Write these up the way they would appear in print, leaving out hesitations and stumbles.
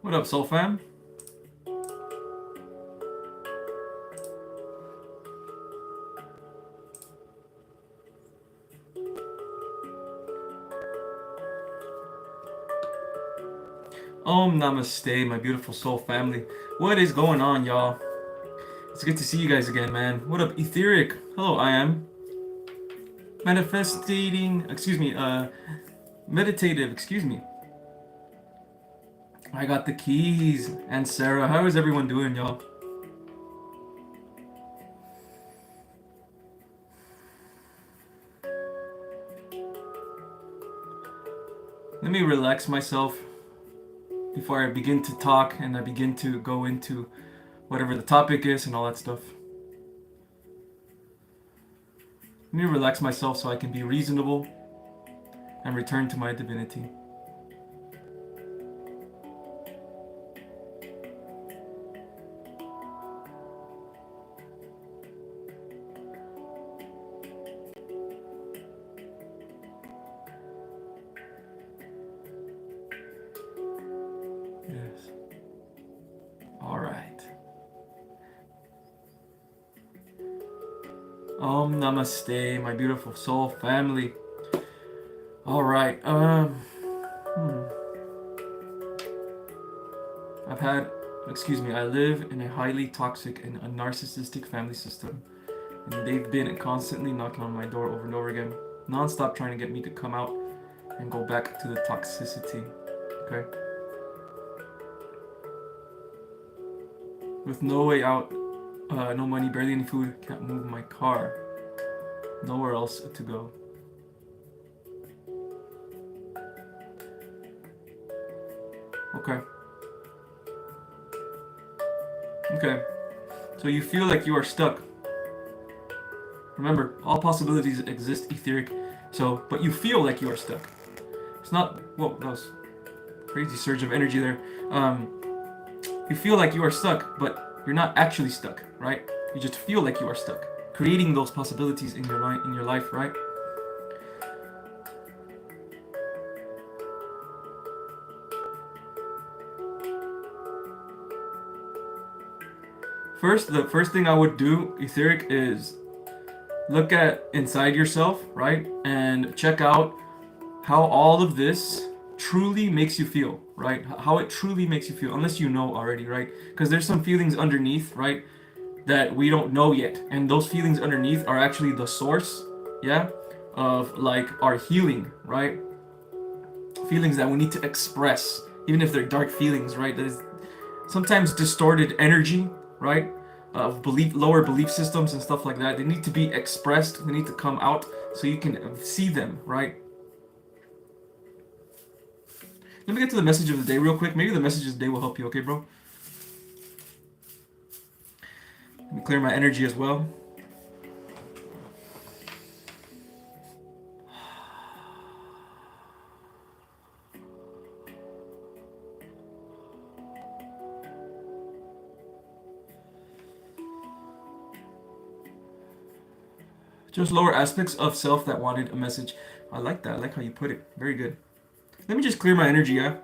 What up, Soul Fam? Om Namaste, my beautiful soul family. What is going on, y'all? It's good to see you guys again, man. What up, Etheric? Hello, I am. Meditative, excuse me. I got the keys. And Sarah, how is everyone doing, y'all? Let me relax myself before I begin to talk and I begin to go into whatever the topic is and all that stuff. Let me relax myself so I can be reasonable and return to my divinity. Yes. All right. Om Namaste, my beautiful soul family. All right. I live in a highly toxic and a narcissistic family system, and they've been constantly knocking on my door over and over again, non-stop trying to get me to come out and go back to the toxicity. Okay. With no way out, no money, barely any food, can't move my car, nowhere else to go. Okay. Okay. So you feel like you are stuck. Remember, all possibilities exist, etheric. But you feel like you are stuck. It's not. Whoa, that was a crazy surge of energy there. You feel like you are stuck, but you're not actually stuck, right? You just feel like you are stuck, creating those possibilities in your life, right? The first thing I would do, etheric, is look at inside yourself, right? And check out how all of this truly makes you feel, right? How it truly makes you feel, unless you know already, right? Because there's some feelings underneath, right, that we don't know yet. And those feelings underneath are actually the source, yeah, of like our healing, right? Feelings that we need to express, even if they're dark feelings, right? That is sometimes distorted energy, right? Of lower belief systems and stuff like that. They need to be expressed. They need to come out so you can see them, right? Let me get to the message of the day real quick. Maybe the message of the day will help you, okay, bro? Let me clear my energy as well. Just lower aspects of self that wanted a message. I like that. I like how you put it. Very good. Let me just clear my energy, yeah?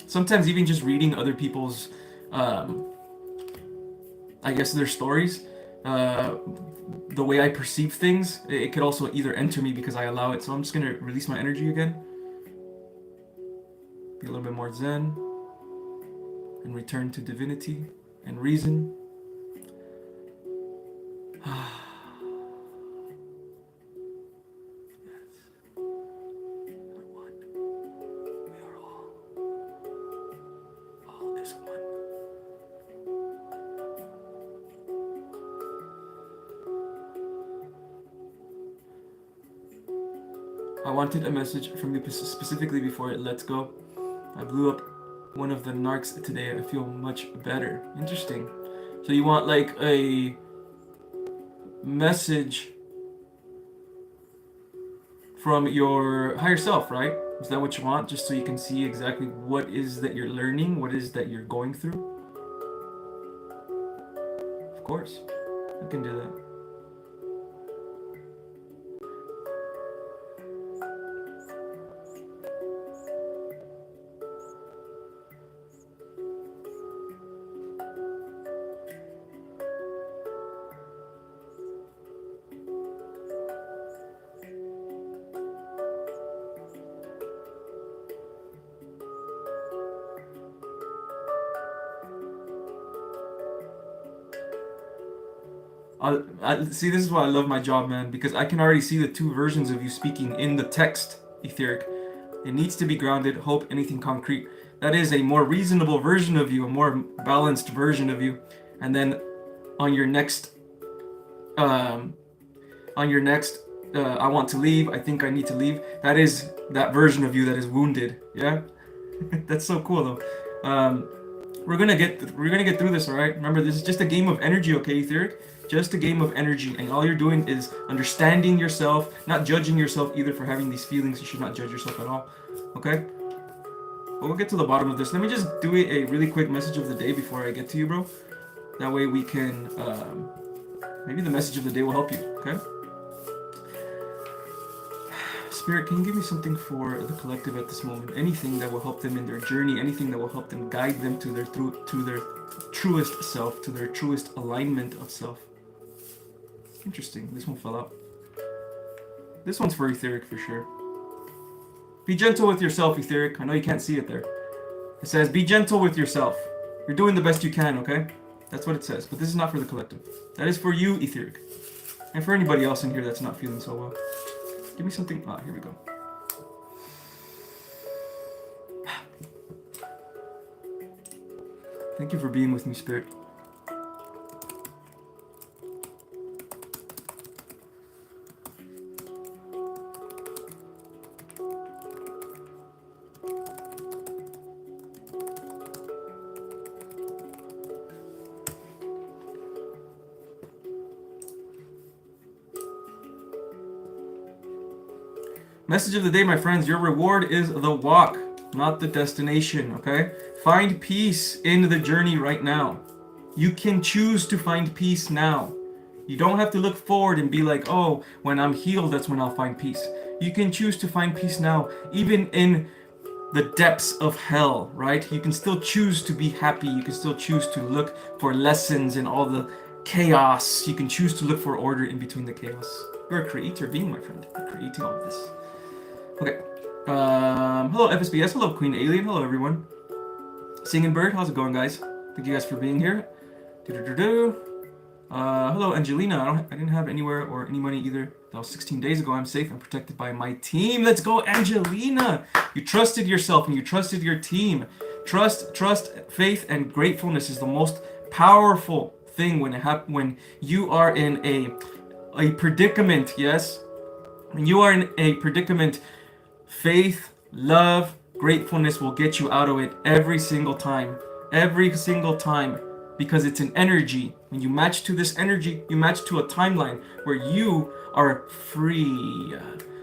Sometimes even just reading other people's, I guess, their stories, the way I perceive things, it could also either enter me because I allow it. So I'm just going to release my energy again. Be a little bit more zen. And return to divinity and reason. I wanted a message from you specifically before it lets go. I blew up one of the narcs today. I feel much better. Interesting. So you want like a message from your higher self, right? Is that what you want? Just so you can see exactly what is that you're learning, what is that you're going through? Of course. I can do that. See, this is why I love my job, man, because I can already see the two versions of you speaking in the text, etheric. It needs to be grounded, hope, anything concrete. That is a more reasonable version of you, a more balanced version of you. And then on your next, I want to leave, I think I need to leave. That is that version of you that is wounded, yeah? That's so cool, though. We're gonna get through this, all right? Remember, this is just a game of energy, okay, etheric? Just a game of energy, and all you're doing is understanding yourself, not judging yourself either for having these feelings. You should not judge yourself at all, okay? But we'll get to the bottom of this. Let me just do a really quick message of the day before I get to you, bro. That way we can, maybe the message of the day will help you, okay? Spirit, can you give me something for the collective at this moment? Anything that will help them in their journey, anything that will help them guide them to their truest self, to their truest alignment of self. Interesting. This one fell out. This one's for etheric for sure. Be gentle with yourself, etheric. I know you can't see it there. It says, be gentle with yourself. You're doing the best you can, okay? That's what it says. But this is not for the collective. That is for you, etheric. And for anybody else in here that's not feeling so well. Give me something. Ah, here we go. Thank you for being with me, Spirit. Message of the day, my friends. Your reward is the walk, not the destination, okay? Find peace in the journey right now. You can choose to find peace now. You don't have to look forward and be like, oh, when I'm healed, that's when I'll find peace. You can choose to find peace now, even in the depths of hell, right? You can still choose to be happy. You can still choose to look for lessons in all the chaos. You can choose to look for order in between the chaos. You're a creator being, my friend. You're creating all of this. Okay. Hello, FSBS. Hello, Queen Alien. Hello, everyone. Singing Bird. How's it going, guys? Thank you guys for being here. Hello, Angelina. I didn't have anywhere or any money either. That was 16 days ago. I'm safe and protected by my team. Let's go, Angelina. You trusted yourself and you trusted your team. Trust, faith, and gratefulness is the most powerful thing when you are in a predicament. Yes, when you are in a predicament, faith, love, gratefulness will get you out of it every single time. Every single time. Because it's an energy. When you match to this energy, you match to a timeline where you are free.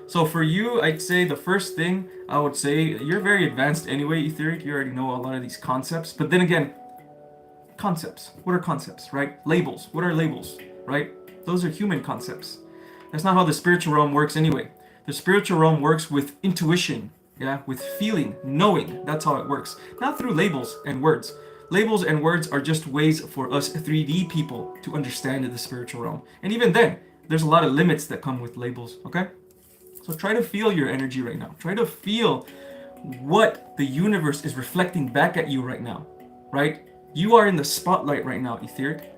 So for you, I'd say the first thing I would say, you're very advanced anyway, etheric. You already know a lot of these concepts. But then again, concepts. What are concepts, right? Labels. What are labels, right? Those are human concepts. That's not how the spiritual realm works anyway. The spiritual realm works with intuition, yeah, with feeling, knowing. That's how it works. Not through labels and words. Labels and words are just ways for us 3D people to understand the spiritual realm. And even then, there's a lot of limits that come with labels, okay? So try to feel your energy right now. Try to feel what the universe is reflecting back at you right now, right? You are in the spotlight right now, etheric.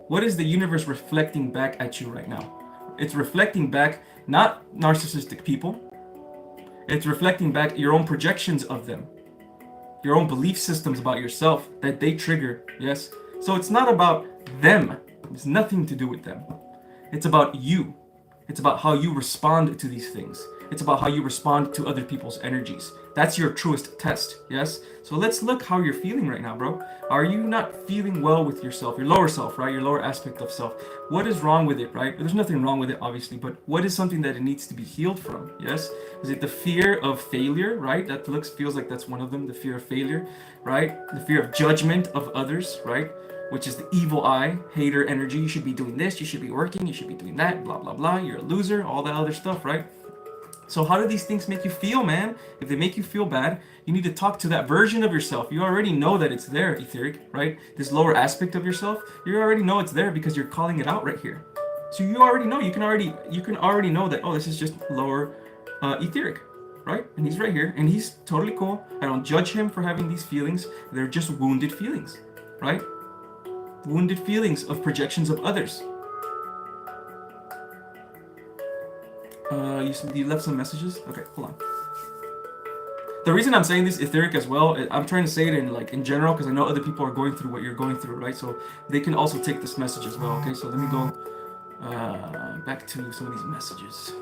What is the universe reflecting back at you right now? It's reflecting back not narcissistic people. It's reflecting back your own projections of them. Your own belief systems about yourself that they trigger, yes? So it's not about them. It's nothing to do with them. It's about you. It's about how you respond to these things. It's about how you respond to other people's energies. That's your truest test, yes? So let's look how you're feeling right now, bro. Are you not feeling well with yourself, your lower self, right? Your lower aspect of self. What is wrong with it, right? There's nothing wrong with it, obviously, but what is something that it needs to be healed from, yes? Is it the fear of failure, right? That feels like that's one of them, the fear of failure, right? The fear of judgment of others, right? Which is the evil eye, hater energy. You should be doing this, you should be working, you should be doing that, blah, blah, blah. You're a loser, all that other stuff, right? So how do these things make you feel, man? If they make you feel bad, you need to talk to that version of yourself. You already know that it's there, etheric, right? This lower aspect of yourself, you already know it's there because you're calling it out right here. So you already know, you can already know that, oh, this is just lower etheric, right? And he's right here, and he's totally cool. I don't judge him for having these feelings. They're just wounded feelings, right? Wounded feelings of projections of others. You left some messages? Okay, hold on. The reason I'm saying this etheric as well, I'm trying to say it in general because I know other people are going through what you're going through, right? So they can also take this message as well. Okay, so let me go back to some of these messages.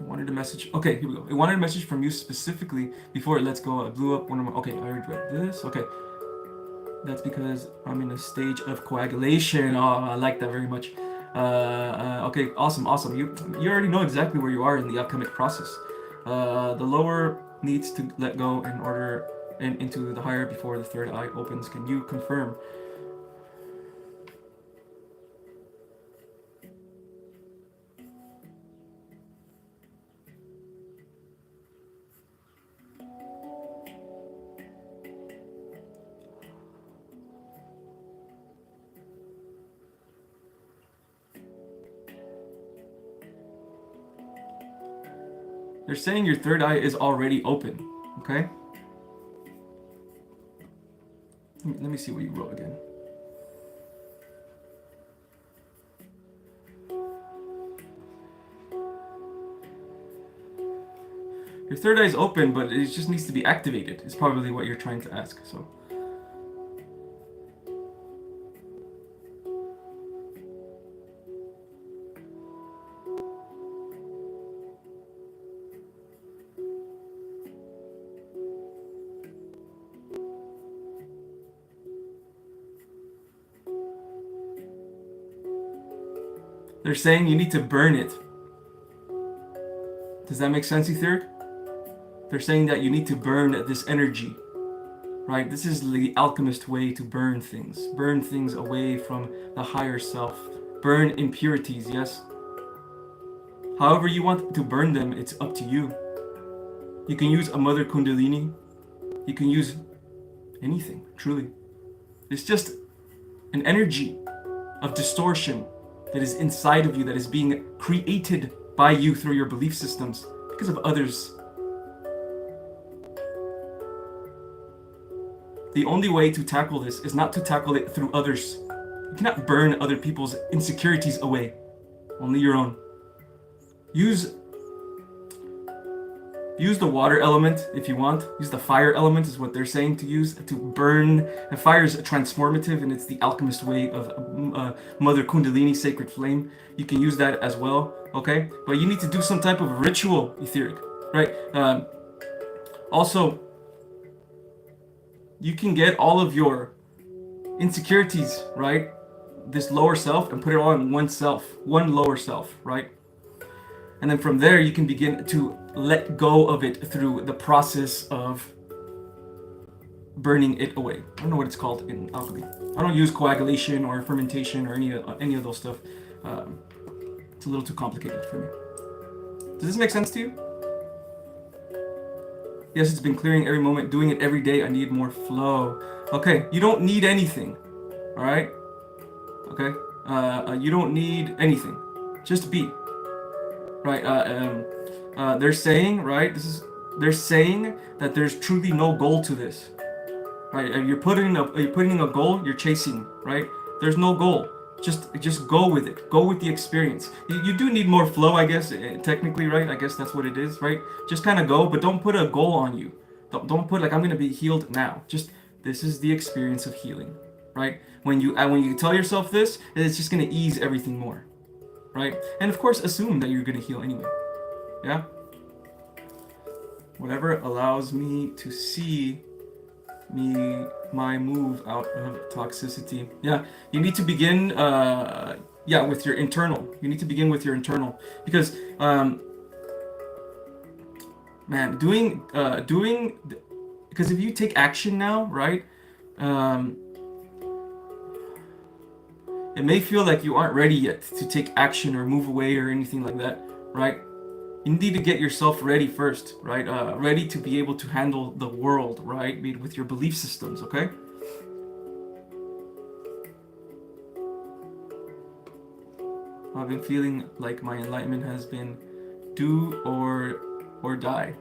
I wanted a message. Okay, here we go. It wanted a message from you specifically before it lets go. I blew up one of my. Okay, I already read this. Okay. That's because I'm in a stage of coagulation. Oh, I like that very much. Okay, awesome. You already know exactly where you are in the alchemic process. The lower needs to let go in order and into the higher before the third eye opens. Can you confirm? They're saying your third eye is already open. Okay. Let me see what you wrote again. Your third eye is open, but it just needs to be activated. Is probably what you're trying to ask. So. They're saying you need to burn it. Does that make sense, Etheric? They're saying that you need to burn this energy, right? This is the alchemist way to burn things away from the higher self, burn impurities, yes? However you want to burn them, it's up to you. You can use a mother kundalini, you can use anything, truly. It's just an energy of distortion that is inside of you, that is being created by you through your belief systems because of others. The only way to tackle this is not to tackle it through others. You cannot burn other people's insecurities away, only your own. Use the water element if you want. Use the fire element is what they're saying to use to burn. And fire is transformative, and it's the alchemist way of Mother Kundalini, sacred flame. You can use that as well, okay? But you need to do some type of ritual, etheric, right? Also, you can get all of your insecurities, right? This lower self, and put it all in one self, one lower self, right? And then from there, you can begin to let go of it through the process of burning it away. I don't know what it's called in alchemy. I don't use coagulation or fermentation or any of those stuff. It's a little too complicated for me. Does this make sense to you? Yes, it's been clearing every moment, doing it every day. I need more flow. Okay, you don't need anything. All right? Okay? You don't need anything. Just be. Right? They're saying, right? They're saying that there's truly no goal to this. Right? You're putting a goal, you're chasing, right? There's no goal. Just go with it. Go with the experience. You do need more flow, I guess, technically, right? I guess that's what it is, right? Just kind of go, but don't put a goal on you. Don't put like I'm gonna be healed now. Just this is the experience of healing, right? When you tell yourself this, it's just gonna ease everything more, right? And of course, assume that you're gonna heal anyway. Yeah. Whatever allows me to see my move out of toxicity. Yeah, you need to begin with your internal. You need to begin with your internal, because because if you take action now, right, it may feel like you aren't ready yet to take action or move away or anything like that, right? You need to get yourself ready first, right? Ready to be able to handle the world, right? With your belief systems, okay? I've been feeling like my enlightenment has been do or die.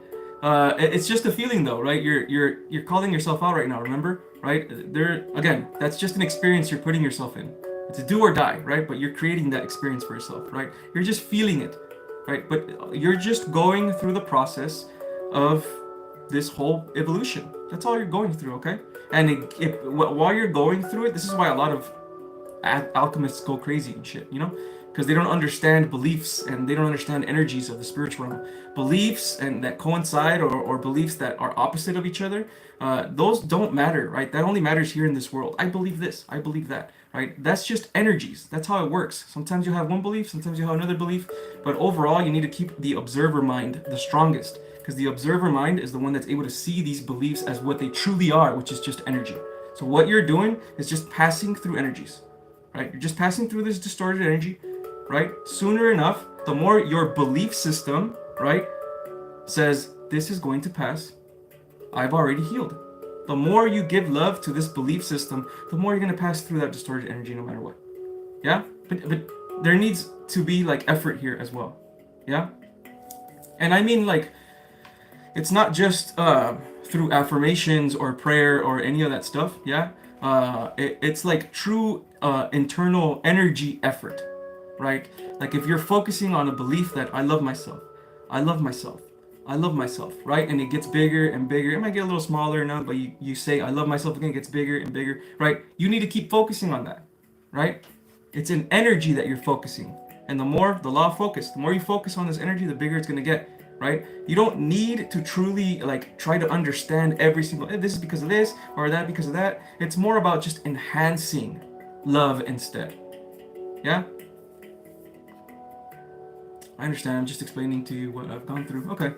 It's just a feeling though, right? You're calling yourself out right now, remember? Right? There again, that's just an experience you're putting yourself in. It's a do or die, right? But you're creating that experience for yourself, right? You're just feeling it, right? But you're just going through the process of this whole evolution. That's all you're going through, okay? And while you're going through it, this is why a lot of alchemists go crazy and shit, you know, because they don't understand beliefs and they don't understand energies of the spiritual realm. Beliefs and that coincide, or beliefs that are opposite of each other, those don't matter, right? That only matters here in this world. I believe this, I believe that, right? That's just energies. That's how it works. Sometimes you have one belief, sometimes you have another belief, but overall you need to keep the observer mind the strongest, because the observer mind is the one that's able to see these beliefs as what they truly are, which is just energy. So what you're doing is just passing through energies, right? You're just passing through this distorted energy, right? Sooner enough, the more your belief system, right, says this is going to pass, I've already healed. The more you give love to this belief system, the more you're going to pass through that distorted energy no matter what. Yeah? But there needs to be like effort here as well. Yeah? And I mean, like, it's not just through affirmations or prayer or any of that stuff. Yeah? It's like true internal energy effort, right? Like if you're focusing on a belief that I love myself, I love myself, I love myself, right? And it gets bigger and bigger. It might get a little smaller now, but you say I love myself again, it gets bigger and bigger, right? You need to keep focusing on that, right? It's an energy that you're focusing. And the more, the law of focus, the more you focus on this energy, the bigger it's going to get, right? You don't need to truly like try to understand every single, this is because of this or that because of that. It's more about just enhancing love instead. Yeah? I understand. I'm just explaining to you what I've gone through. Okay.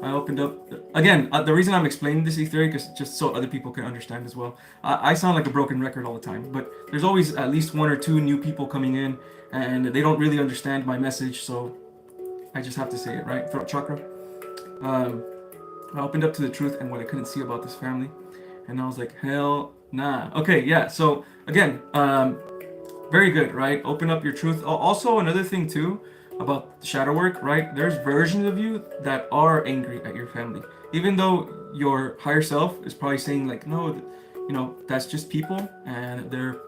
I opened up. Again, the reason I'm explaining this etheric is just so other people can understand as well. I sound like a broken record all the time, but there's always at least one or two new people coming in, and they don't really understand my message, so I just have to say it, right? Throat chakra. I opened up to the truth and what I couldn't see about this family, and I was like, hell nah. Okay, yeah. So again, very good, right? Open up your truth. Also, another thing too about shadow work, right? There's versions of you that are angry at your family, even though your higher self is probably saying like, no, you know, that's just people, and they're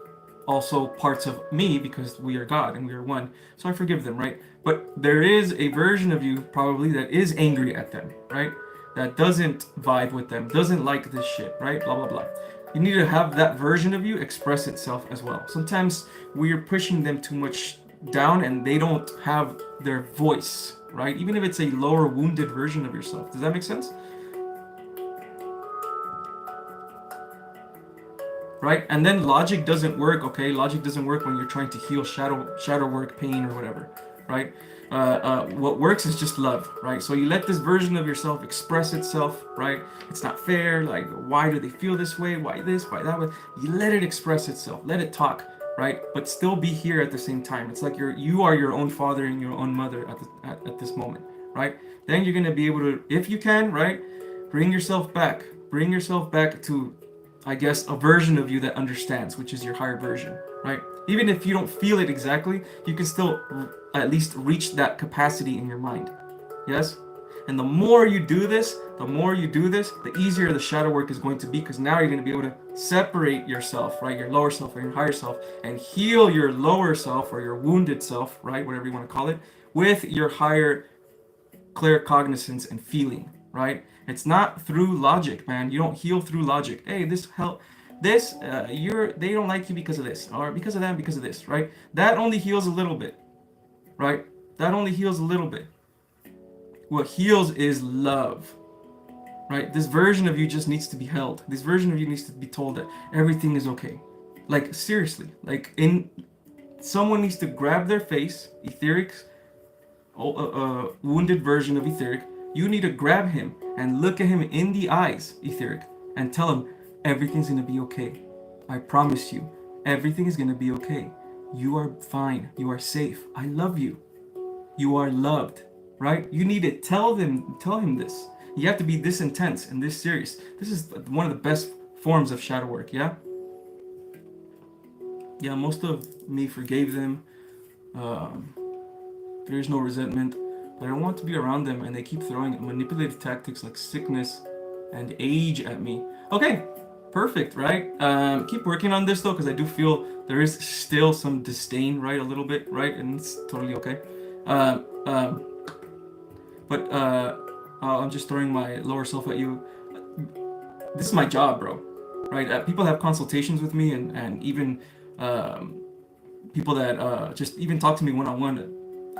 also parts of me because we are God and we are one. So I forgive them, right? But there is a version of you probably that is angry at them, right? That doesn't vibe with them, doesn't like this shit, right? Blah, blah, blah. You need to have that version of you express itself as well. Sometimes we're pushing them too much down and they don't have their voice, right? Even if it's a lower wounded version of yourself. Does that make sense? Right? And then logic doesn't work, okay? Logic doesn't work when you're trying to heal shadow work, pain, or whatever, right? What works is just love, right? So you let this version of yourself express itself, right? It's not fair, like, why do they feel this way? Why this? Why that way? You let it express itself, let it talk, right? But still be here at the same time. It's like you are your own father and your own mother at this moment, right? Then you're gonna be able to, if you can, right, bring yourself back to, I guess, a version of you that understands, which is your higher version, right? Even if you don't feel it exactly, you can still at least reach that capacity in your mind. Yes? And the more you do this, the easier the shadow work is going to be, because now you're going to be able to separate yourself, right? Your lower self or your higher self, and heal your lower self or your wounded self, right? Whatever you want to call it, with your higher claircognizance and feeling, right? It's not through logic, man. You don't heal through logic. Hey, they don't like you because of this, or because of that, because of this, right? That only heals a little bit, right? That only heals a little bit. What heals is love, right? This version of you just needs to be held. This version of you needs to be told that everything is okay. Like, seriously, like, someone needs to grab their face, etheric, wounded version of etheric. You need to grab him and look at him in the eyes, etheric, and tell him everything's gonna be okay. I promise you, everything is gonna be okay. You are fine. You are safe. I love you. You are loved, right? You need to tell him this. You have to be this intense and this serious. This is one of the best forms of shadow work, yeah? Yeah, most of me forgave them. There's no resentment. but I don't want to be around them, and they keep throwing manipulative tactics like sickness and age at me. Okay, perfect, right? Keep working on this though, because I do feel there is still some disdain, right? A little bit, right? And it's totally okay. Um, um, but I'm just throwing my lower self at you. This is my job, bro, right? People have consultations with me, and even um, people that just even talk to me one-on-one.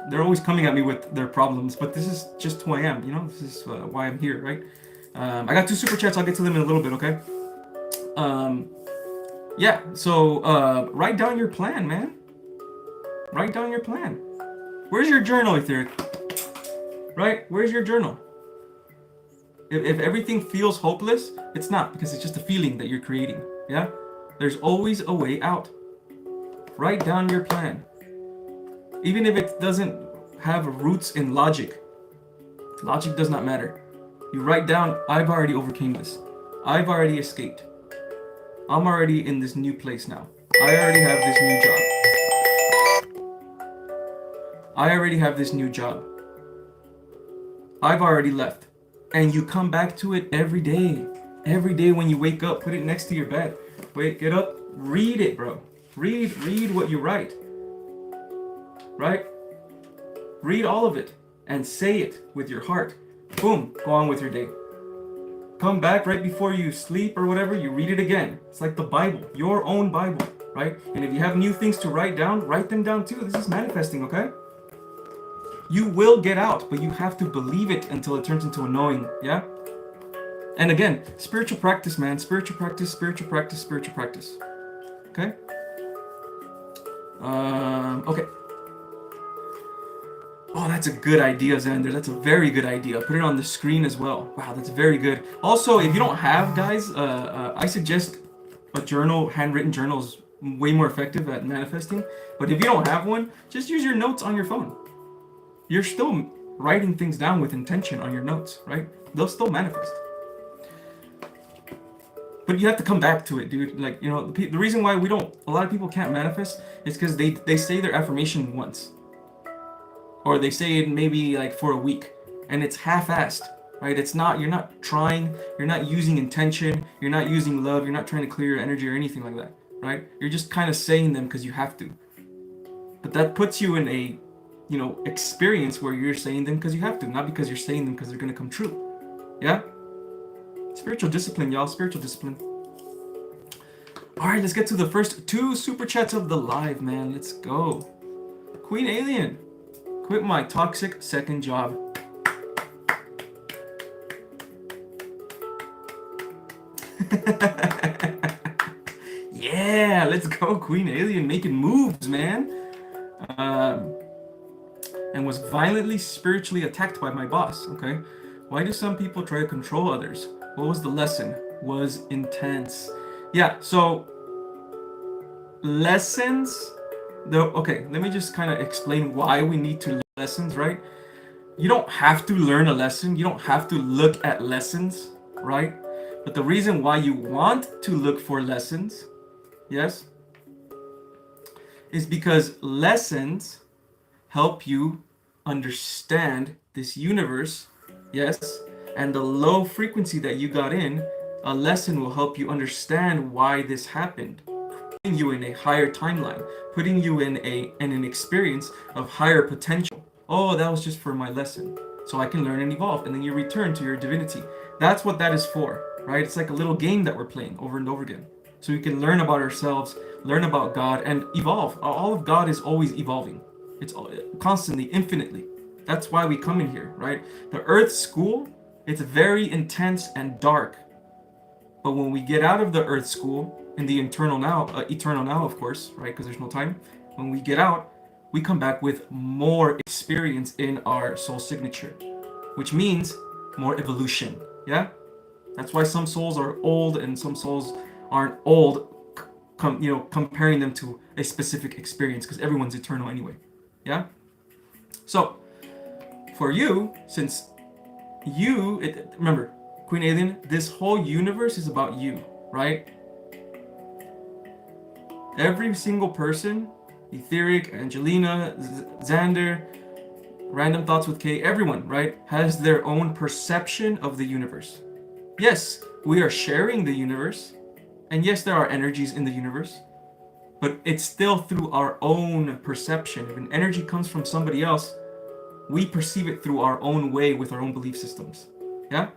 They're always coming at me with their problems, but this is just who I am, you know? This is why I'm here, right? I got 2 super chats. I'll get to them in a little bit, okay? Yeah, so write down your plan, man. Write down your plan. Where's your journal, Etheric? Right? Where's your journal? If everything feels hopeless, it's not, because it's just a feeling that you're creating, yeah? There's always a way out. Write down your plan. Even if it doesn't have roots in logic. Logic does not matter. You write down, I've already overcame this. I've already escaped. I'm already in this new place now. I already have this new job. I already have this new job. I've already left. And you come back to it every day. Every day when you wake up, put it next to your bed. Wait, get up, read it, bro. Read what you write. Right? Read all of it and say it with your heart. Boom, go on with your day. Come back right before you sleep or whatever, you read it again. It's like the Bible, your own Bible, right? And if you have new things to write down, write them down too. This is manifesting, okay? You will get out, but you have to believe it until it turns into a knowing, yeah? And again, spiritual practice, man. Spiritual practice, spiritual practice, spiritual practice. Okay? Okay. Oh, that's a good idea, Xander. That's a very good idea. Put it on the screen as well. Wow, that's very good. Also, if you don't have, guys, I suggest a journal. Handwritten journal is way more effective at manifesting. But if you don't have one, just use your notes on your phone. You're still writing things down with intention on your notes, right? They'll still manifest. But you have to come back to it, dude. Like, you know, the reason why a lot of people can't manifest is because they say their affirmation once. Or they say it maybe like for a week, and it's half-assed, right? It's not, you're not trying, you're not using intention, you're not using love, you're not trying to clear your energy or anything like that, right? You're just kind of saying them because you have to. But that puts you in a, you know, experience where you're saying them because you have to, not because you're saying them because they're going to come true. Yeah? Spiritual discipline, y'all. Spiritual discipline. All right, let's get to the first 2 super chats of the live, man. Let's go. Queen Alien. Quit my toxic second job. Yeah, let's go, Queen Alien, making moves, man. And was violently spiritually attacked by my boss. Okay, why do some people try to control others? What was the lesson? Was intense. Yeah, so lessons. Okay, let me just kind of explain why we need to learn lessons, right? You don't have to learn a lesson. You don't have to look at lessons, right? But the reason why you want to look for lessons, yes, is because lessons help you understand this universe, yes, and the low frequency that you got in, a lesson will help you understand why this happened. You in a higher timeline, putting you in an experience of higher potential. Oh, that was just for my lesson, so I can learn and evolve, and then you return to your divinity. That's what that is for, right? It's like a little game that we're playing over and over again, so we can learn about ourselves, learn about God, and evolve. All of God is always evolving. It's constantly, infinitely. That's why we come in here, right? The Earth school, it's very intense and dark, but when we get out of the Earth school, in the eternal now, of course, right? Because there's no time. When we get out, we come back with more experience in our soul signature, which means more evolution. Yeah, that's why some souls are old and some souls aren't old. Comparing them to a specific experience, because everyone's eternal anyway. Yeah. So for you, since remember, Queen Alien, this whole universe is about you, right? Every single person, Etheric, Angelina, Xander, Random Thoughts with K, everyone, right, has their own perception of the universe. Yes, we are sharing the universe, and yes, there are energies in the universe, but it's still through our own perception. If an energy comes from somebody else, we perceive it through our own way with our own belief systems. Yeah?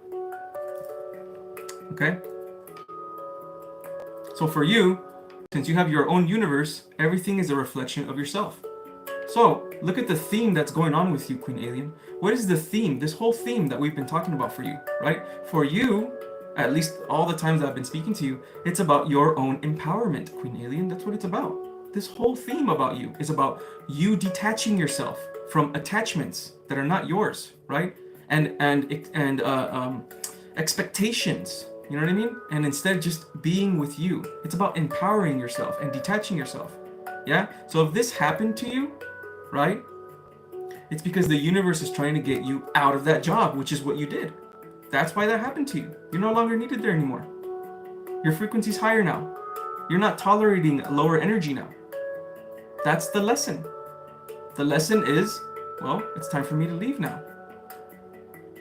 Okay? So for you, since you have your own universe, everything is a reflection of yourself. So look at the theme that's going on with you, Queen Alien. What is the theme, this whole theme that we've been talking about for you, right? For you, at least all the times I've been speaking to you, it's about your own empowerment, Queen Alien. That's what it's about. This whole theme about you is about you detaching yourself from attachments that are not yours, right? And expectations. You know what I mean? And instead just being with you. It's about empowering yourself and detaching yourself. Yeah? So if this happened to you, right? It's because the universe is trying to get you out of that job, which is what you did. That's why that happened to you. You're no longer needed there anymore. Your frequency's higher now. You're not tolerating lower energy now. That's the lesson. The lesson is, well, it's time for me to leave now.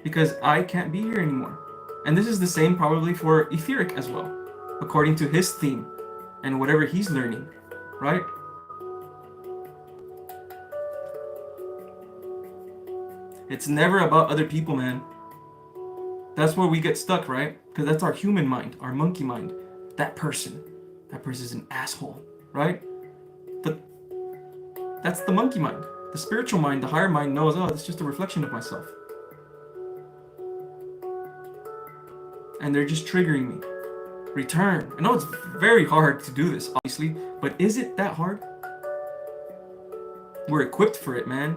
Because I can't be here anymore. And this is the same probably for Etheric as well, according to his theme and whatever he's learning, right? It's never about other people, man. That's where we get stuck, right? Because that's our human mind, our monkey mind. That person is an asshole, right? But that's the monkey mind. The spiritual mind, the higher mind knows, oh, it's just a reflection of myself. And they're just triggering me. Return. I know it's very hard to do this, obviously, but is it that hard? We're equipped for it, man.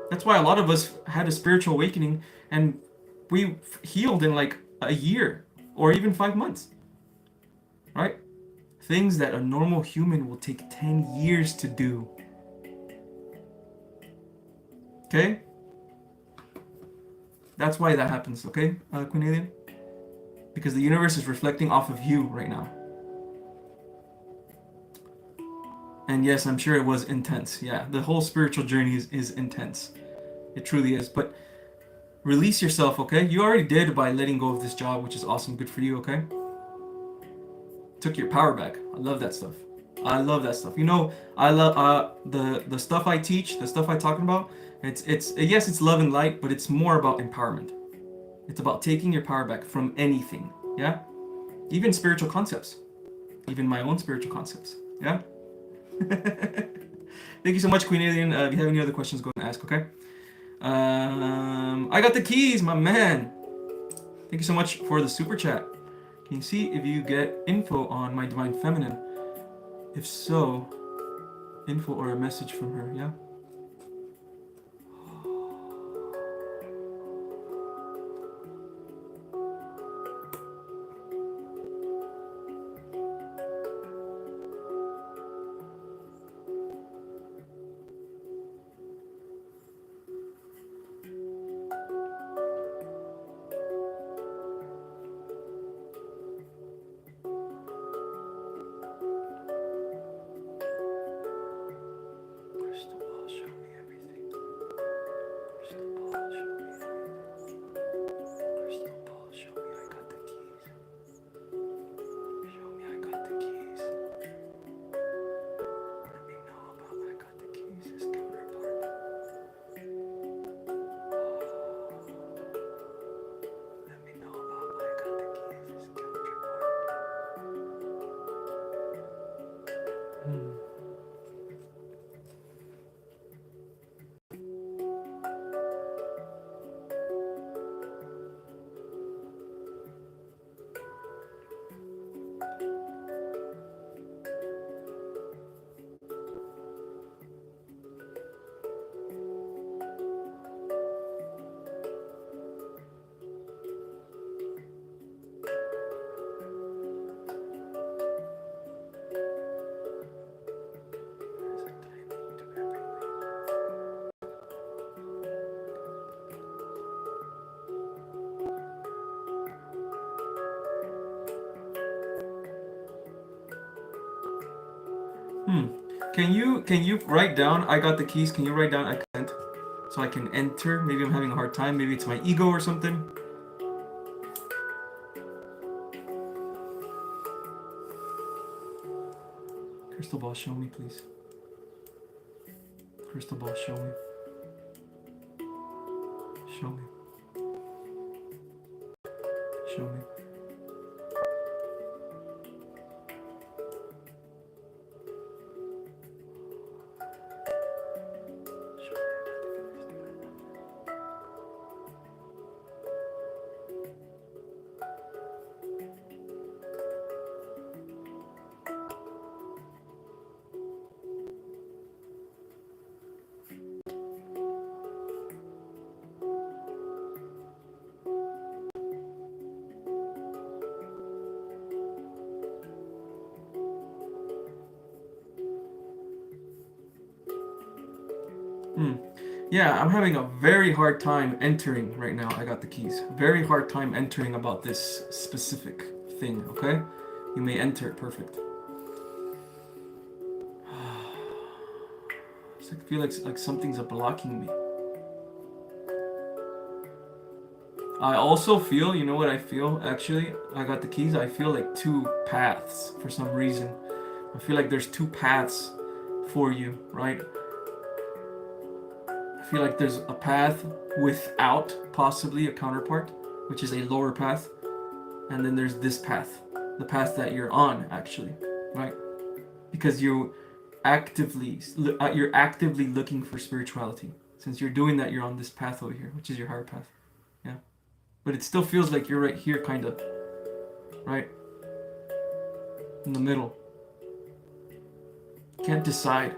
That's why a lot of us had a spiritual awakening and we healed in like a year or even 5 months, right? Things that a normal human will take 10 years to do. Okay? That's why that happens, okay, Queen Alien? Because the universe is reflecting off of you right now. And yes, I'm sure it was intense. Yeah, the whole spiritual journey is intense. It truly is. But release yourself, okay? You already did by letting go of this job, which is awesome. Good for you, okay? Took your power back. I love that stuff. I love that stuff. You know, I love the stuff I teach, the stuff I'm talking about. It's yes, it's love and light, but it's more about empowerment. It's about taking your power back from anything. Yeah? Even spiritual concepts. Even my own spiritual concepts. Yeah? Thank you so much, Queen Alien. If you have any other questions, go and ask, okay? I got the keys, my man. Thank you so much for the super chat. Can you see if you get info on my Divine Feminine? If so, info or a message from her, yeah? Can you write down, I got the keys, can you write down I consent? so I can enter. Maybe I'm having a hard time. Maybe it's my ego or something. Crystal ball, show me, please. Crystal ball, show me. Show me. Show me. Yeah, I'm having a very hard time entering right now. I got the keys. Very hard time entering about this specific thing, okay? You may enter it. Perfect. I feel like something's blocking me. I also feel, you know what I feel? Actually, I got the keys. I feel like two paths for some reason. I feel like there's two paths for you, right? I feel like there's a path without possibly a counterpart, which is a lower path, and then there's this path, the path that you're on, actually, right? Because you're actively looking for spirituality. Since you're doing that, you're on this path over here, which is your higher path. Yeah, but it still feels like you're right here, kind of, right in the middle. Can't decide.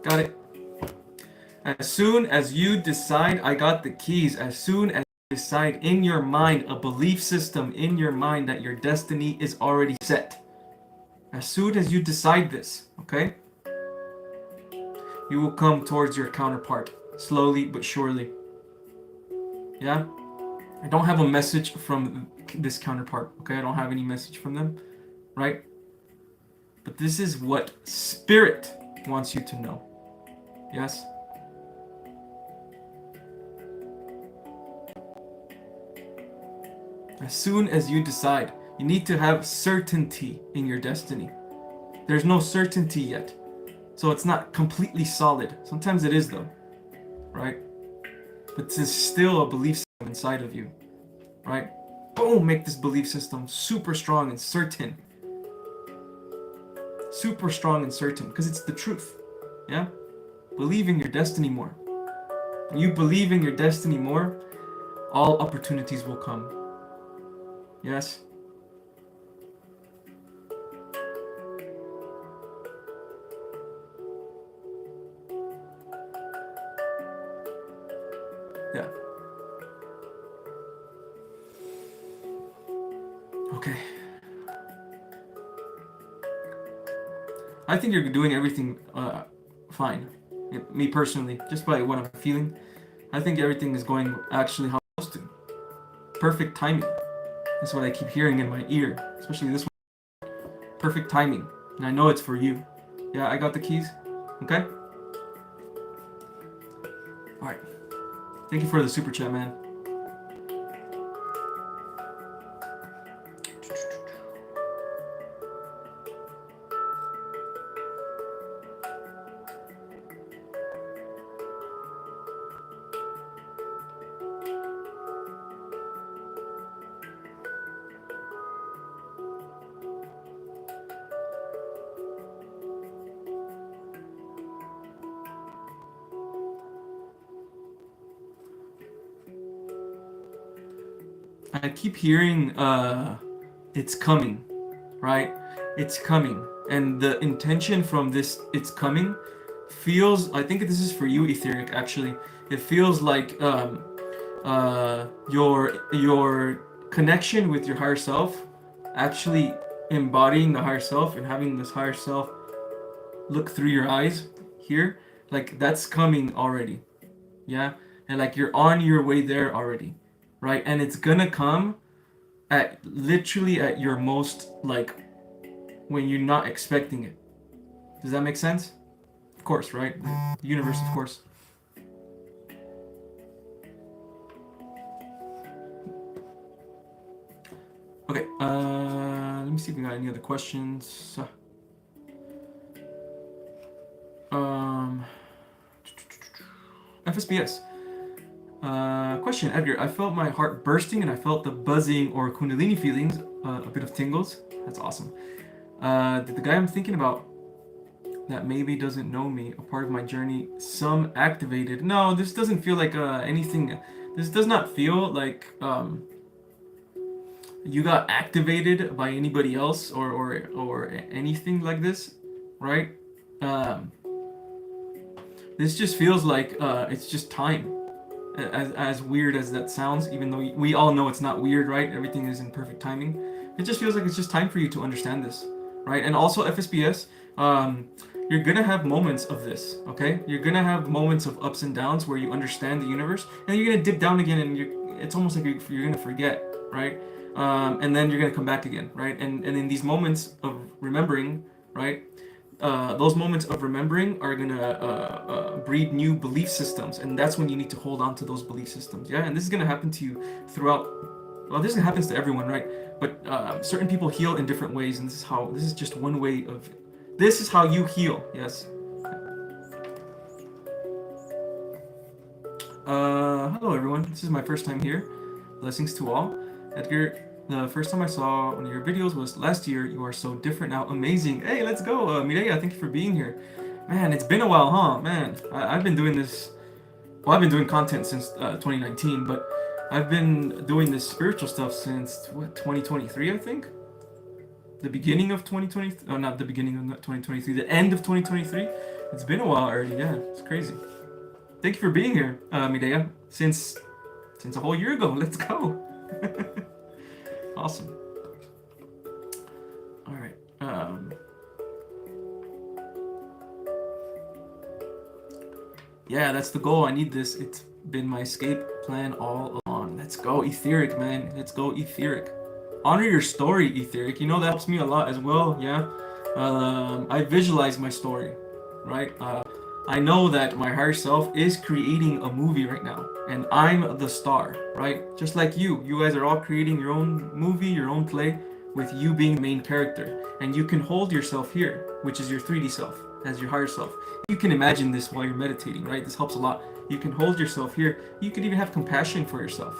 Got it. As soon as you decide, I got the keys. As soon as you decide in your mind, a belief system in your mind that your destiny is already set. As soon as you decide this, okay? You will come towards your counterpart, slowly but surely. Yeah? I don't have a message from this counterpart, okay? I don't have any message from them, right? But this is what Spirit wants you to know. Yes? As soon as you decide, you need to have certainty in your destiny. There's no certainty yet. So it's not completely solid. Sometimes it is though, right? But it's still a belief system inside of you, right? Boom, make this belief system super strong and certain. Super strong and certain, because it's the truth, yeah? Believe in your destiny more. When you believe in your destiny more, all opportunities will come. Yes? Yeah. Okay. I think you're doing everything fine. Me personally, just by what I'm feeling, I think everything is going actually how it's supposed to. Perfect timing. That's what I keep hearing in my ear, especially this one. Perfect timing. And I know it's for you. Yeah, I got the keys. Okay? Alright. Thank you for the super chat, man. I keep hearing it's coming, right? It's coming. And the intention from this it's coming feels, I think this is for you, Etheric, actually. It feels like your connection with your higher self actually embodying the higher self and having this higher self look through your eyes here, like that's coming already. Yeah, and like you're on your way there already, right? And it's gonna come at literally at your most, like, when you're not expecting it. Does that make sense? Of course, right? The universe, of course. Okay, let me see if we got any other questions. FSBS. Question, Edgar. I felt my heart bursting and I felt the buzzing or kundalini feelings, a bit of tingles. That's awesome. Did the guy I'm thinking about that maybe doesn't know me, a part of my journey, some activated? No, this doesn't feel like anything. This does not feel like you got activated by anybody else or anything like this, right? This just feels like it's just time. As weird as that sounds, even though we all know it's not weird, right? Everything is in perfect timing. It just feels like it's just time for you to understand this, right? And also FSBS, you're gonna have moments of this, okay? You're gonna have moments of ups and downs where you understand the universe, and you're gonna dip down again, and it's almost like you're gonna forget, right? And then you're gonna come back again, right? And in these moments of remembering, right? Those moments of remembering are gonna breed new belief systems, and that's when you need to hold on to those belief systems. Yeah, and this is gonna happen to you throughout. Well, this happens to everyone, right? But certain people heal in different ways, and this is just one way of. This is how you heal. Yes. Hello everyone. This is my first time here. Blessings to all. Edgar, the first time I saw one of your videos was last year. You are so different now. Amazing. Hey, let's go. Mireya, thank you for being here. Man, it's been a while, huh? Man, I've been doing this. Well, I've been doing content since 2019, but I've been doing this spiritual stuff since, what, 2023, I think? The beginning of 2020. Oh, not the beginning of 2023. The end of 2023. It's been a while already. Yeah, it's crazy. Thank you for being here, Mireya. Since a whole year ago. Let's go. Awesome. All right. Yeah, that's the goal. I need this. It's been my escape plan all along. Let's go, etheric, man. Let's go, etheric. Honor your story, etheric. You know, that helps me a lot as well. Yeah. I visualize my story, right? I know that my higher self is creating a movie right now, and I'm the star, right? Just like you guys are all creating your own movie, your own play, with you being the main character. And you can hold yourself here, which is your 3D self, as your higher self. You can imagine this while you're meditating, right? This helps a lot. You can hold yourself here. You can even have compassion for yourself,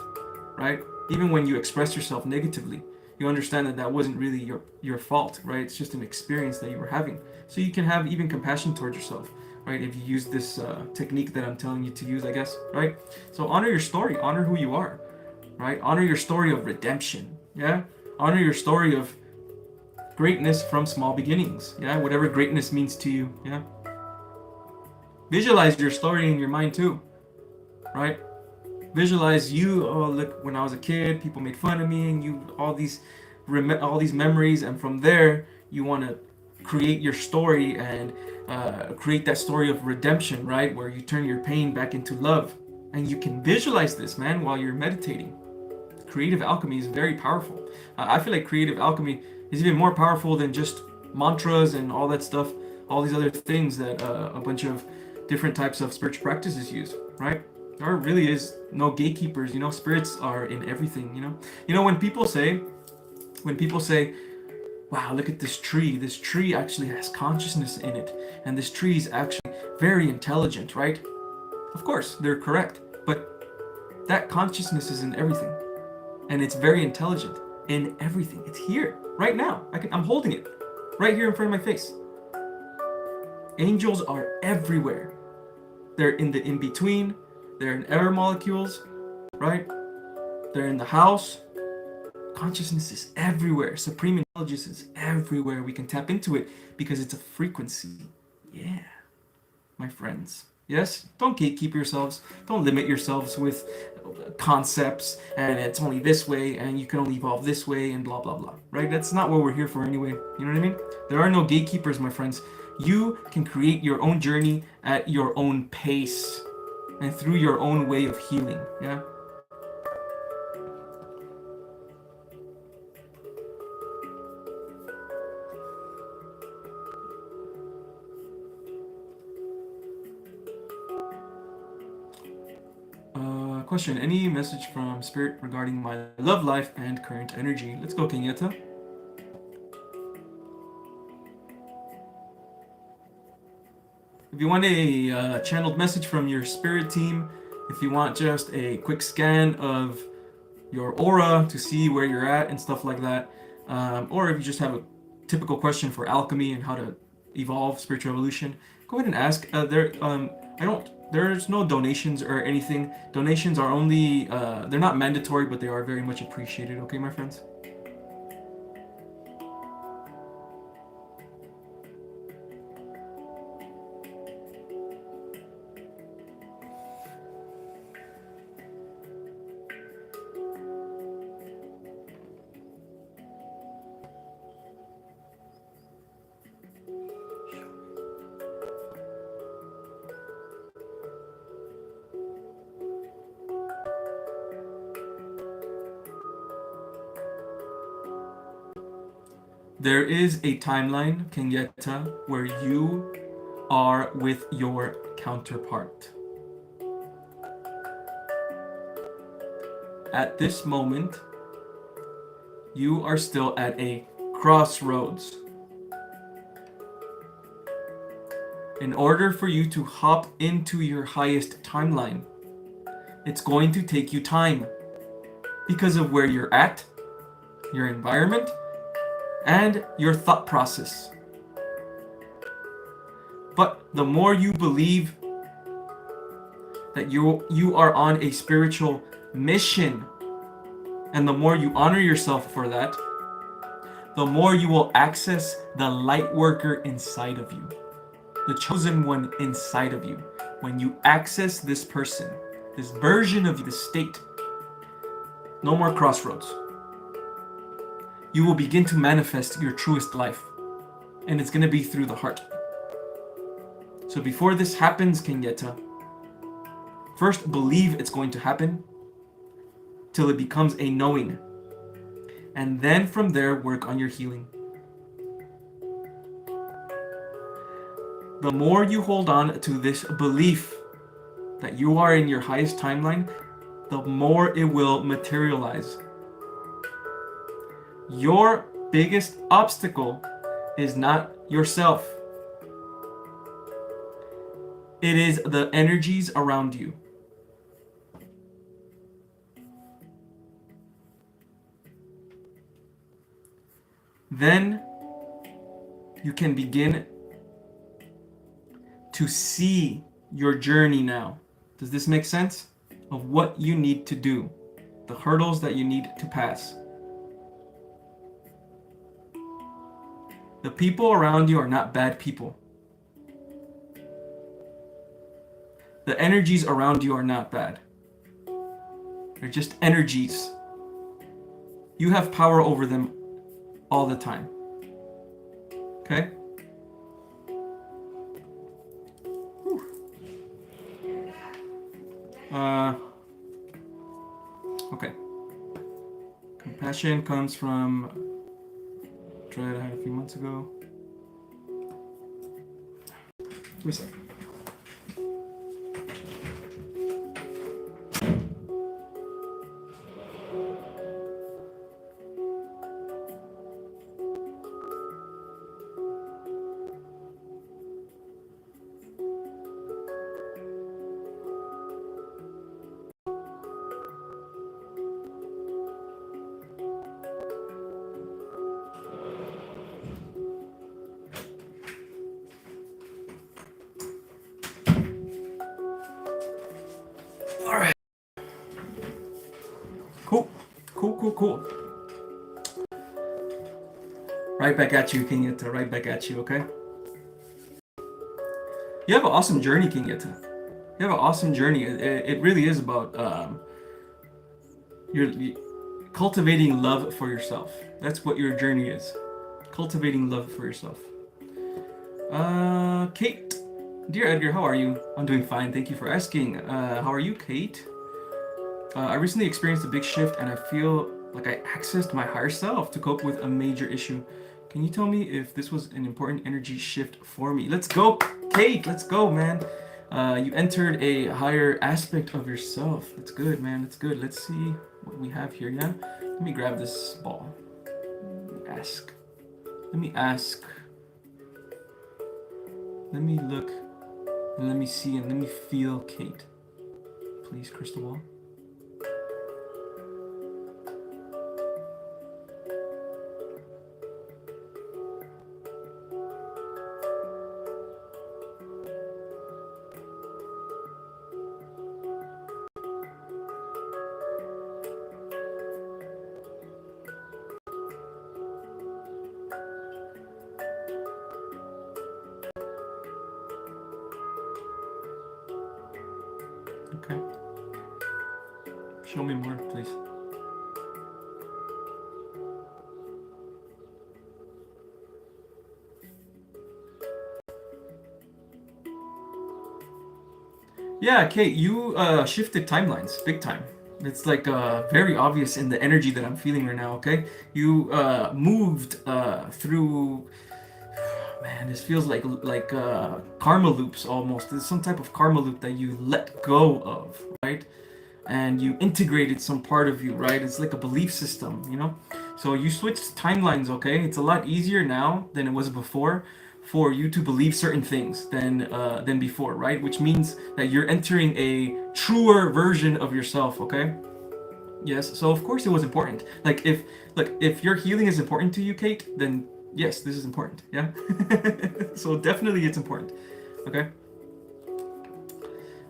right? Even when you express yourself negatively, you understand that that wasn't really your fault, right? It's just an experience that you were having. So you can have even compassion towards yourself, right? If you use this technique that I'm telling you to use, I guess, right? So honor your story, honor who you are, right? Honor your story of redemption, yeah? Honor your story of greatness from small beginnings, yeah? Whatever greatness means to you, yeah? Visualize your story in your mind too, right? Visualize you, oh look, when I was a kid, people made fun of me, and you, all these memories, and from there, you want to create your story and create that story of redemption, right? Where you turn your pain back into love. And you can visualize this, man, while you're meditating. Creative alchemy is very powerful. I feel like creative alchemy is even more powerful than just mantras and all that stuff, all these other things that a bunch of different types of spiritual practices use, right? There really is no gatekeepers, you know, spirits are in everything, you know? You know, when people say, wow, look at this tree actually has consciousness in it, and this tree is actually very intelligent, right? Of course, they're correct, but that consciousness is in everything, and it's very intelligent in everything. It's here, right now. I'm holding it, right here in front of my face. Angels are everywhere. They're in the in-between, they're in air molecules, right? They're in the house. Consciousness is everywhere. Supreme intelligence is everywhere. We can tap into it because it's a frequency. Yeah, my friends. Yes? Don't gatekeep yourselves. Don't limit yourselves with concepts and it's only this way and you can only evolve this way and blah blah blah. Right? That's not what we're here for anyway. You know what I mean? There are no gatekeepers, my friends. You can create your own journey at your own pace and through your own way of healing. Yeah? Question. Any message from Spirit regarding my love life and current energy? Let's go, Kenyatta. If you want a channeled message from your Spirit team, if you want just a quick scan of your aura to see where you're at and stuff like that, or if you just have a typical question for alchemy and how to evolve spiritual evolution, go ahead and ask. There's no donations or anything. Donations are only, they're not mandatory, but they are very much appreciated. Okay, my friends? There is a timeline, Kenyatta, where you are with your counterpart. At this moment, you are still at a crossroads. In order for you to hop into your highest timeline, it's going to take you time because of where you're at, your environment, and your thought process. But the more you believe that you are on a spiritual mission, and the more you honor yourself for that, the more you will access the Lightworker inside of you, the chosen one inside of you. When you access this person, this version of you, this state, no more crossroads. You will begin to manifest your truest life. And it's going to be through the heart. So before this happens, Kenyatta, first believe it's going to happen till it becomes a knowing. And then from there, work on your healing. The more you hold on to this belief that you are in your highest timeline, the more it will materialize. Your biggest obstacle is not yourself. It is the energies around you. Then you can begin to see your journey now. Does this make sense? Of what you need to do, the hurdles that you need to pass. The people around you are not bad people. The energies around you are not bad. They're just energies. You have power over them all the time. Okay? Okay. Compassion comes from dread I had a few months ago. Give me a second. Cool. Right back at you, Kenyatta. Right back at you, okay? You have an awesome journey, Kenyatta. You have an awesome journey. It really is about you're cultivating love for yourself. That's what your journey is. Cultivating love for yourself. Kate. Dear Edgar, how are you? I'm doing fine. Thank you for asking. How are you, Kate? I recently experienced a big shift and I feel like I accessed my higher self to cope with a major issue. Can you tell me if this was an important energy shift for me? Let's go, Kate. Let's go, man. You entered a higher aspect of yourself. That's good, man. That's good. Let's see what we have here, yeah? Let me grab this ball. Ask. Let me ask. Let me look. And let me see and let me feel Kate. Please, crystal ball. Okay. Show me more, please. Yeah, Kate, you shifted timelines big time. It's like very obvious in the energy that I'm feeling right now, okay? You moved through man, this feels like karma loops almost. There's some type of karma loop that you let go of, right? And you integrated some part of you, right? It's like a belief system, you know? So you switched timelines, okay? It's a lot easier now than it was before for you to believe certain things than before, right? Which means that you're entering a truer version of yourself, okay? Yes, so of course it was important. If your healing is important to you, Kate, then yes, this is important. Yeah. So definitely it's important. Okay.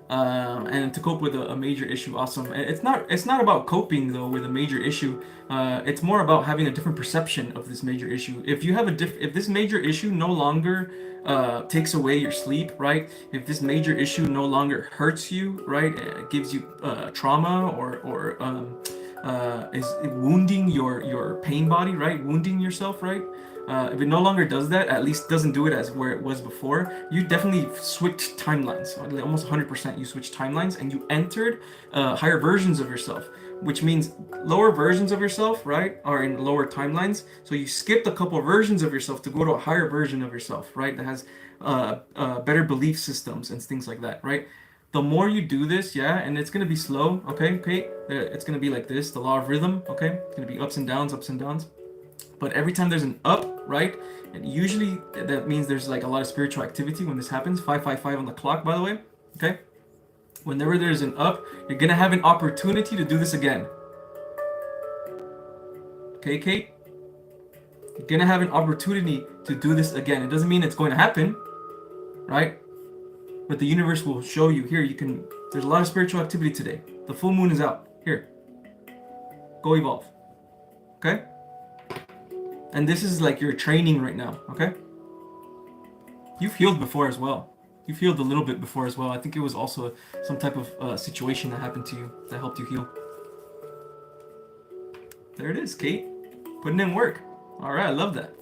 And to cope with a major issue, awesome. It's not about coping though with a major issue. It's more about having a different perception of this major issue. If this major issue no longer takes away your sleep, right? If this major issue no longer hurts you, right? Gives you trauma or is wounding your pain body, right? Wounding yourself, right? If it no longer does that, at least doesn't do it as where it was before, you definitely switched timelines. Almost 100% you switched timelines and you entered higher versions of yourself, which means lower versions of yourself, right, are in lower timelines. So you skipped a couple versions of yourself to go to a higher version of yourself, right, that has better belief systems and things like that, right? The more you do this, yeah, and it's gonna be slow, okay, Kate? It's gonna be like this, the law of rhythm, okay? It's gonna be ups and downs, ups and downs. But every time there's an up, right? And usually that means there's like a lot of spiritual activity when this happens. 555 on the clock, by the way. Okay? Whenever there's an up, you're gonna have an opportunity to do this again. Okay, Kate? You're gonna have an opportunity to do this again. It doesn't mean it's going to happen, right? But the universe will show you here. There's a lot of spiritual activity today. The full moon is out. Here. Go evolve. Okay? And this is like your training right now, okay? You've healed before as well. You've healed a little bit before as well. I think it was also some type of situation that happened to you that helped you heal. There it is, Kate. Putting in work. All right, I love that.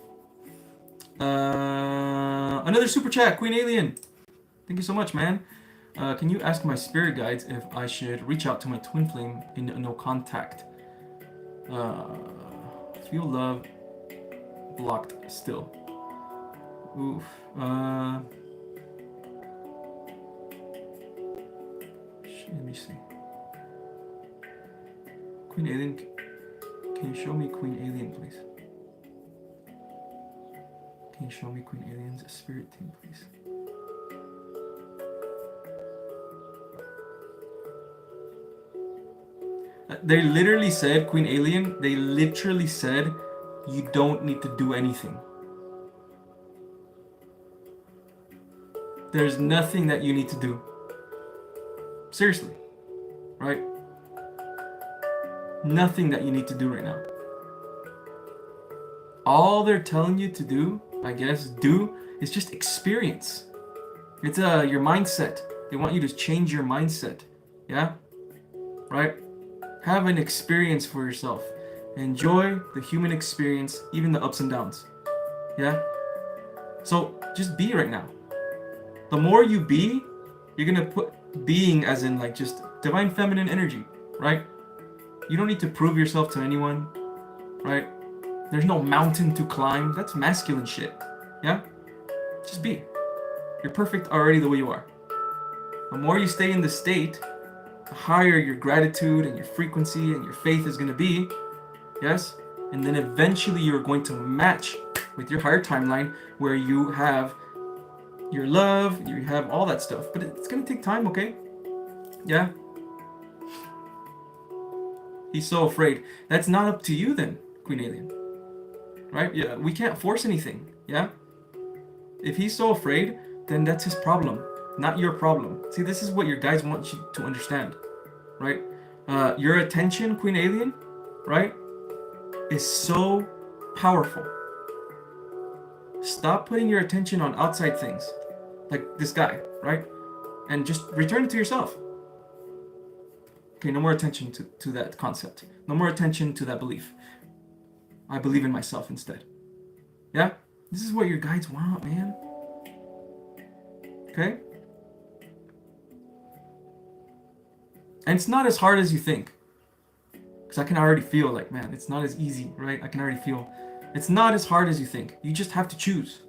Another super chat, Queen Alien. Thank you so much, man. Can you ask my spirit guides if I should reach out to my twin flame in no contact? Feel love blocked still. Oof. Let me see. Queen Alien, can you show me Queen Alien, please? Can you show me Queen Alien's spirit team, please? They literally said, Queen Alien, they literally said, you don't need to do anything. There's nothing that you need to do. Seriously. Right? Nothing that you need to do right now. All they're telling you to do, I guess, is just experience. It's your mindset. They want you to change your mindset. Yeah? Right? Have an experience for yourself. Enjoy the human experience, even the ups and downs. Yeah? So just be right now. The more you be, you're gonna put being as in like just divine feminine energy, right? You don't need to prove yourself to anyone, right? There's no mountain to climb. That's masculine shit. Yeah? Just be. You're perfect already the way you are. The more you stay in the state, the higher your gratitude and your frequency and your faith is going to be. Yes? And then eventually you're going to match with your higher timeline where you have your love, you have all that stuff. But it's going to take time, okay? Yeah? He's so afraid. That's not up to you then, Queen Alien. Right? Yeah, we can't force anything. Yeah? If he's so afraid, then that's his problem, not your problem. See, this is what your guides want you to understand, right? Your attention, Queen Alien, right, is so powerful. Stop putting your attention on outside things, like this guy, right? And just return it to yourself. Okay, no more attention to that concept. No more attention to that belief. I believe in myself instead. Yeah? This is what your guides want, man. Okay? And it's not as hard as you think. Because I can already feel like, man, it's not as easy, right? I can already feel. It's not as hard as you think. You just have to choose.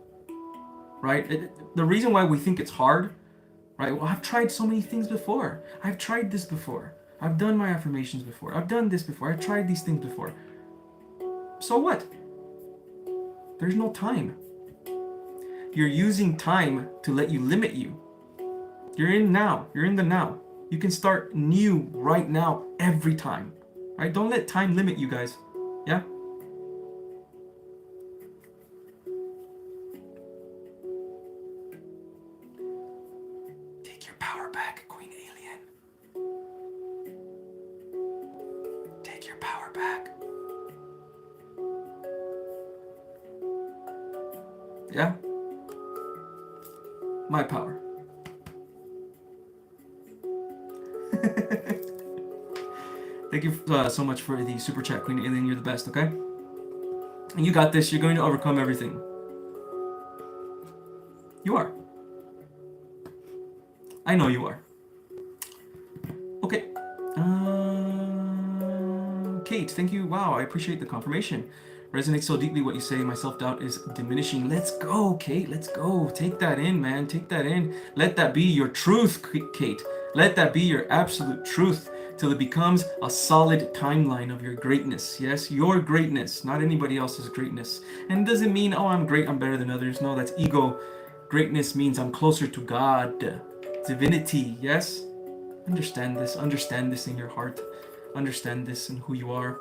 Right? The reason why we think it's hard, right? Well, I've tried so many things before. I've tried this before. I've done my affirmations before. I've done this before. I've tried these things before. So what? There's no time. You're using time to let you limit you. You're in now. You're in the now. You can start new right now every time. Right? Don't let time limit you guys. Yeah? Take your power back, Queen Alien. Take your power back. Yeah? My power. Thank you so much for the super chat, Queen Alien. You're the best, okay? And you got this. You're going to overcome everything. You are. I know you are. Okay. Kate, thank you. Wow, I appreciate the confirmation. Resonates so deeply what you say. My self-doubt is diminishing. Let's go, Kate. Let's go. Take that in, man. Take that in. Let that be your truth, Kate. Let that be your absolute truth till it becomes a solid timeline of your greatness. Yes, your greatness, not anybody else's greatness. And it doesn't mean, oh, I'm great, I'm better than others. No, that's ego. Greatness means I'm closer to God. Divinity, yes? Understand this in your heart. Understand this in who you are.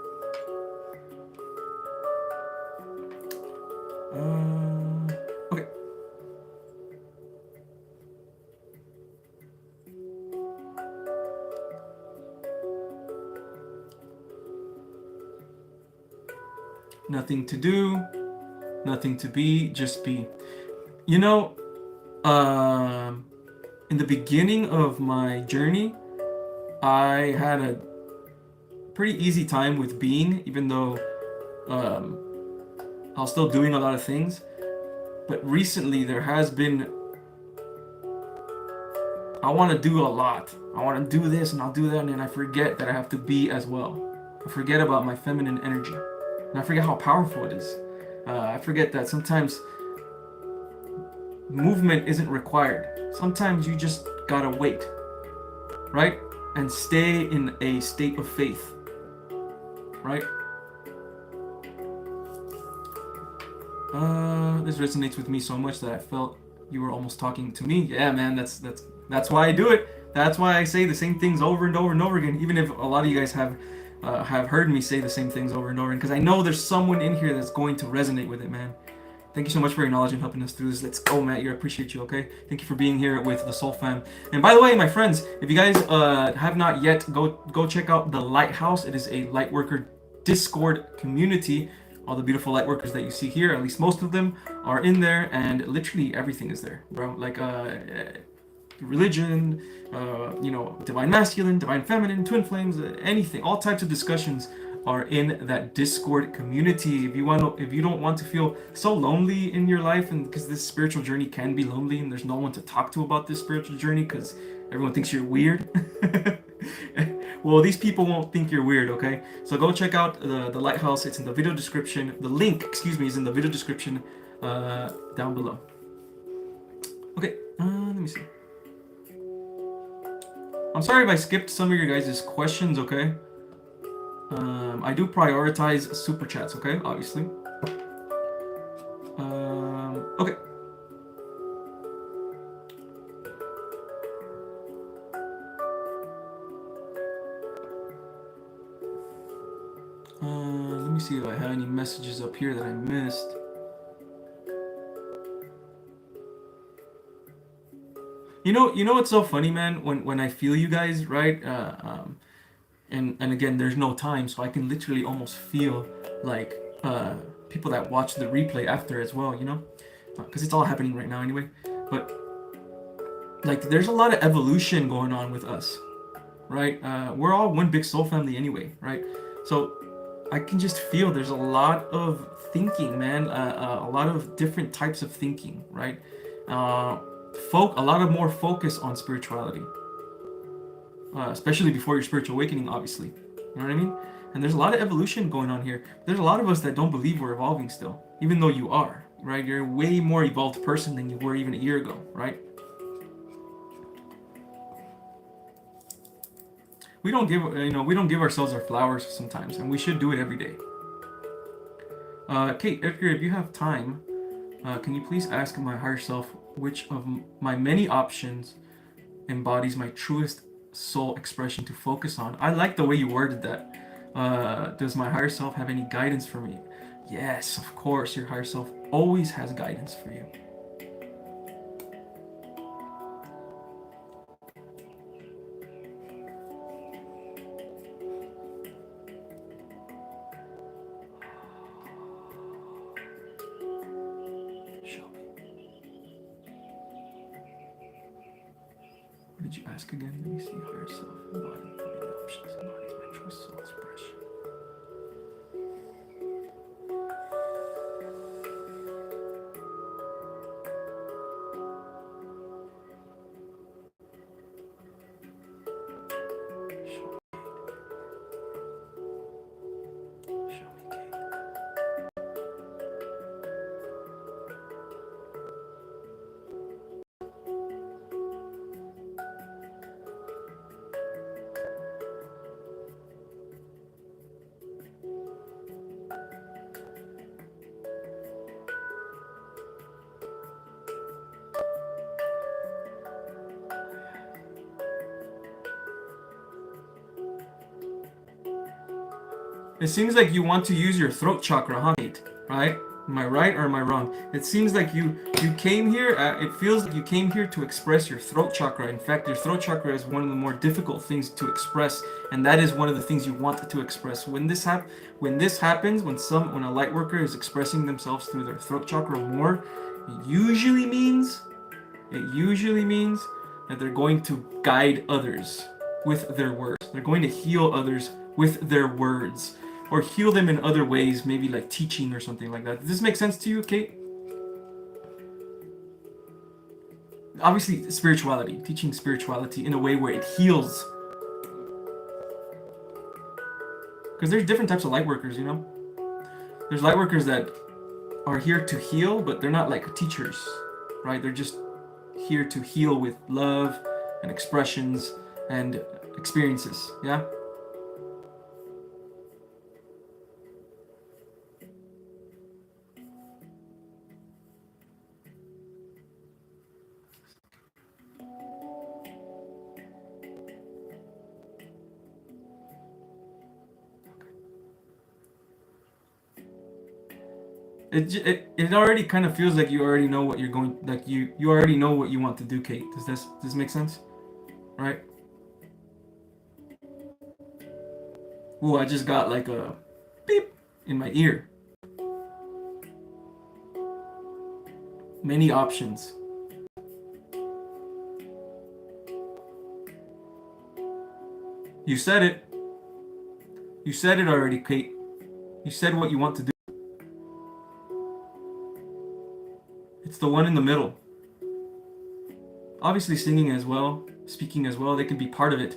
Okay. Nothing to do, nothing to be, just be. You know, in the beginning of my journey, I had a pretty easy time with being, even though I was still doing a lot of things. But recently there has been, I want to do a lot. I want to do this and I'll do that, and then I forget that I have to be as well. I forget about my feminine energy. And I forget how powerful it is. I forget that sometimes movement isn't required. Sometimes you just gotta wait, right? And stay in a state of faith, right? This resonates with me so much that I felt you were almost talking to me. Yeah, man, that's why I do it. That's why I say the same things over and over and over again, even if a lot of you guys have heard me say the same things over and over again, because I know there's someone in here that's going to resonate with it, man. Thank you so much for your knowledge and helping us through this. Let's go, Matt. I appreciate you, okay? Thank you for being here with the Soul Fam. And by the way, my friends, if you guys have not yet, go check out the Lighthouse. It is a Lightworker Discord community. All the beautiful Lightworkers that you see here, at least most of them, are in there, and literally everything is there, bro. Like, religion, divine masculine, divine feminine, twin flames, anything. All types of discussions are in that Discord community. If you don't want to feel so lonely in your life, and because this spiritual journey can be lonely, and there's no one to talk to about this spiritual journey because everyone thinks you're weird. Well, these people won't think you're weird, okay? So go check out the Lighthouse. It's in the video description. The link, is in the video description down below. Okay, let me see. I'm sorry if I skipped some of your guys' questions, okay? I do prioritize super chats, okay? Obviously. Okay. Let me see if I have any messages up here that I missed. You know what's so funny, man? When I feel you guys, right? And again, there's no time, so I can literally almost feel like people that watch the replay after as well, because it's all happening right now anyway. But like, there's a lot of evolution going on with us, right? We're all one big soul family anyway, right? So I can just feel there's a lot of thinking, man. A lot of different types of thinking, right? A lot of more focus on spirituality, especially before your spiritual awakening, obviously. You know what I mean? And there's a lot of evolution going on here. There's a lot of us that don't believe we're evolving still, even though you are, right? You're a way more evolved person than you were even a year ago, right? We don't give ourselves our flowers sometimes, and we should do it every day. Kate, Edgar, if you have time, can you please ask my higher self which of my many options embodies my truest soul expression to focus on? I like the way you worded that. Does my higher self have any guidance for me? Yes, of course, your higher self always has guidance for you. What did you ask again? Let me see. Higher self embodies my options, embodies my true soul expression. It seems like you want to use your throat chakra, huh, Kate? Right? Am I right or am I wrong? It seems like you came here, it feels like you came here to express your throat chakra. In fact, your throat chakra is one of the more difficult things to express, and that is one of the things you want to express. When this happens, when a light worker is expressing themselves through their throat chakra more, it usually means that they're going to guide others with their words. They're going to heal others with their words, or heal them in other ways, maybe like teaching or something like that. Does this make sense to you, Kate? Obviously, spirituality, teaching spirituality in a way where it heals. Because there's different types of light workers, There's light workers that are here to heal, but they're not like teachers, right? They're just here to heal with love and expressions and experiences, yeah? It already kind of feels like you already know what you're going, like you already know what you want to do, Kate. Does this make sense? Right? Ooh, I just got like a beep in my ear. Many options. You said it. You said it already, Kate. You said what you want to do. It's the one in the middle. Obviously singing as well, speaking as well, they can be part of it.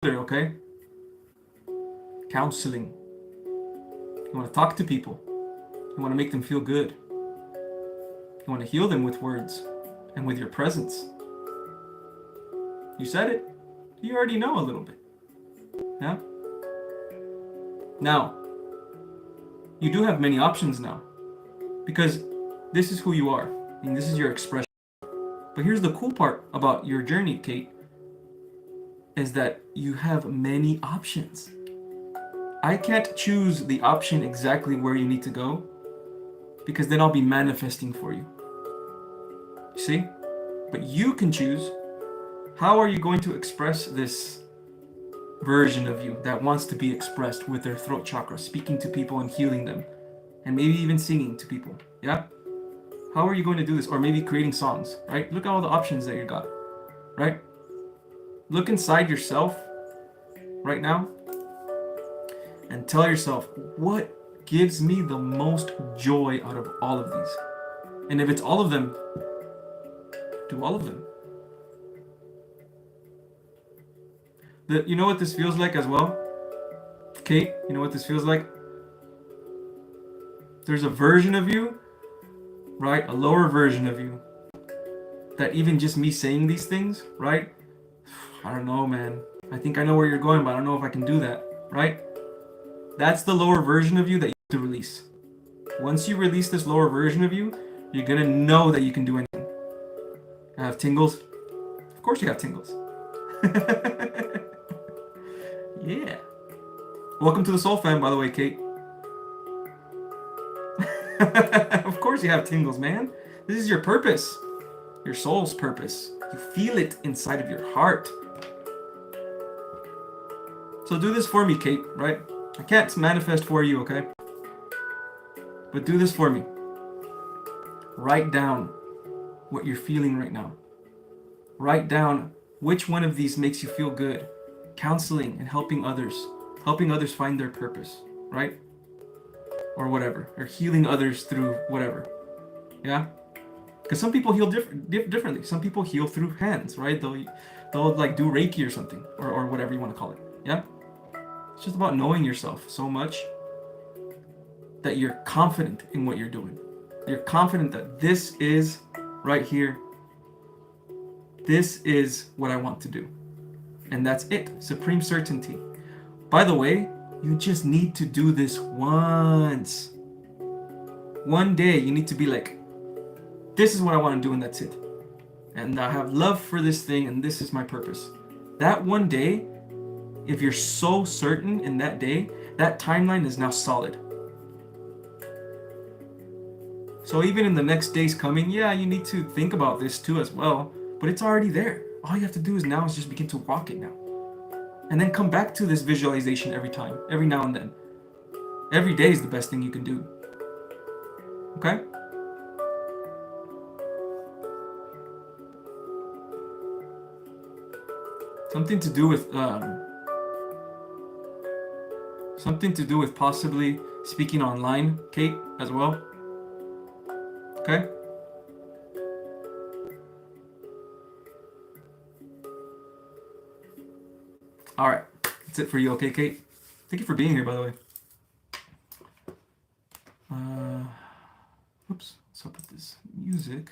Okay? Counseling. You want to talk to people. You want to make them feel good. You want to heal them with words and with your presence. You said it. You already know a little bit. Yeah? Now, you do have many options now. Because this is who you are. And this is your expression. But here's the cool part about your journey, Kate, is that you have many options. I can't choose the option exactly where you need to go, because then I'll be manifesting for you. See? But you can choose, how are you going to express this version of you that wants to be expressed with their throat chakra, speaking to people and healing them, and maybe even singing to people. Yeah? How are you going to do this? Or maybe creating songs, right? Look at all the options that you got, right? Look inside yourself right now and tell yourself, what gives me the most joy out of all of these? And if it's all of them, do all of them. You know what this feels like as well? Kate, you know what this feels like? There's a version of you, right? A lower version of you, that even just me saying these things, right? I don't know, man. I think I know where you're going, but I don't know if I can do that, right? That's the lower version of you that you have to release. Once you release this lower version of you, you're gonna know that you can do anything. I have tingles? Of course you have tingles. Yeah. Welcome to the Soul Fam, by the way, Kate. Of course you have tingles, man. This is your purpose. Your soul's purpose. You feel it inside of your heart. So do this for me, Kate, right? I can't manifest for you, okay? But do this for me. Write down what you're feeling right now. Write down which one of these makes you feel good. Counseling and helping others find their purpose, right? Or whatever, or healing others through whatever. Yeah? Because some people heal differently. Some people heal through hands, right? They'll like do Reiki or something, or whatever you want to call it. Yeah? It's just about knowing yourself so much that you're confident in what you're doing. You're confident that this is right here. This is what I want to do. And that's it. Supreme certainty. By the way, you just need to do this once. One day you need to be like, this is what I want to do and that's it. And I have love for this thing and this is my purpose. That one day, if you're so certain in that day, that timeline is now solid. So even in the next days coming, yeah, you need to think about this too as well, but it's already there. All you have to do is now is just begin to walk it now. And then come back to this visualization every time, every now and then. Every day is the best thing you can do. Okay? Something to do with possibly speaking online, Kate, as well. Okay? All right, that's it for you, okay, Kate? Thank you for being here, by the way. Oops, what's up with this music?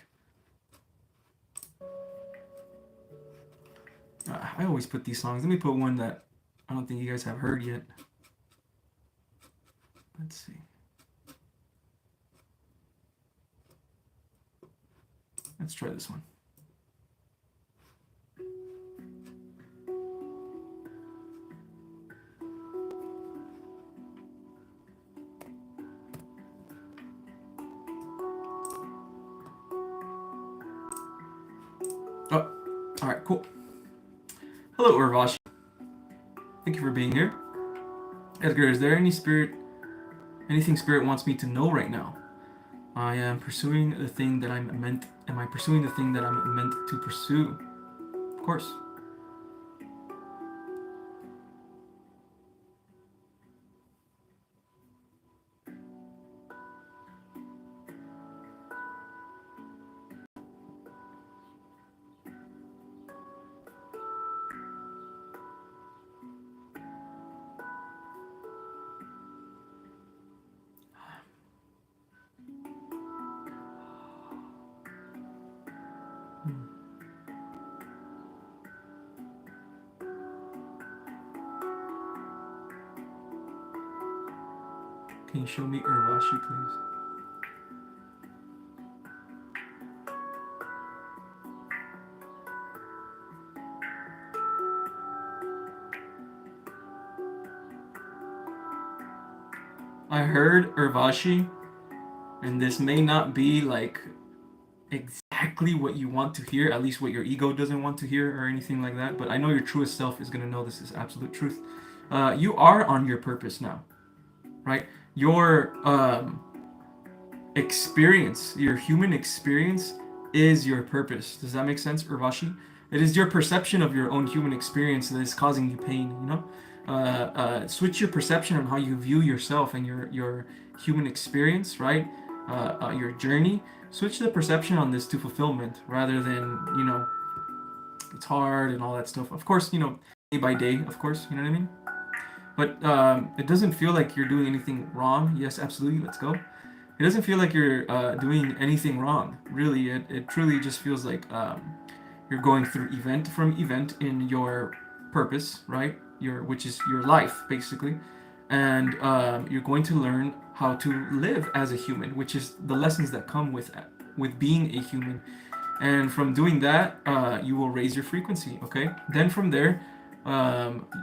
I always put these songs. Let me put one that I don't think you guys have heard yet. Let's see. Let's try this one. Oh, all right, cool. Hello, Urvashi. Thank you for being here. Edgar, is there anything Spirit wants me to know right now? I am pursuing the thing that am I pursuing the thing that I'm meant to pursue? Of course. Can you show me Urvashi, please? I heard Urvashi, and this may not be like exactly what you want to hear, at least what your ego doesn't want to hear or anything like that, but I know your truest self is going to know this is absolute truth. You are on your purpose now, right? Your experience, your human experience is your purpose. Does that make sense, Urvashi? It is your perception of your own human experience that is causing you pain, you know? Switch your perception on how you view yourself and your human experience, right? Your journey. Switch the perception on this to fulfillment rather than, you know, it's hard and all that stuff. Of course, you know, day by day, of course, you know what I mean? But it doesn't feel like you're doing anything wrong. Yes, absolutely, let's go. It doesn't feel like you're doing anything wrong, really. It truly just feels like you're going through event from event in your purpose, right? Which is your life, basically. And you're going to learn how to live as a human, which is the lessons that come with being a human. And from doing that, you will raise your frequency, okay? Then from there,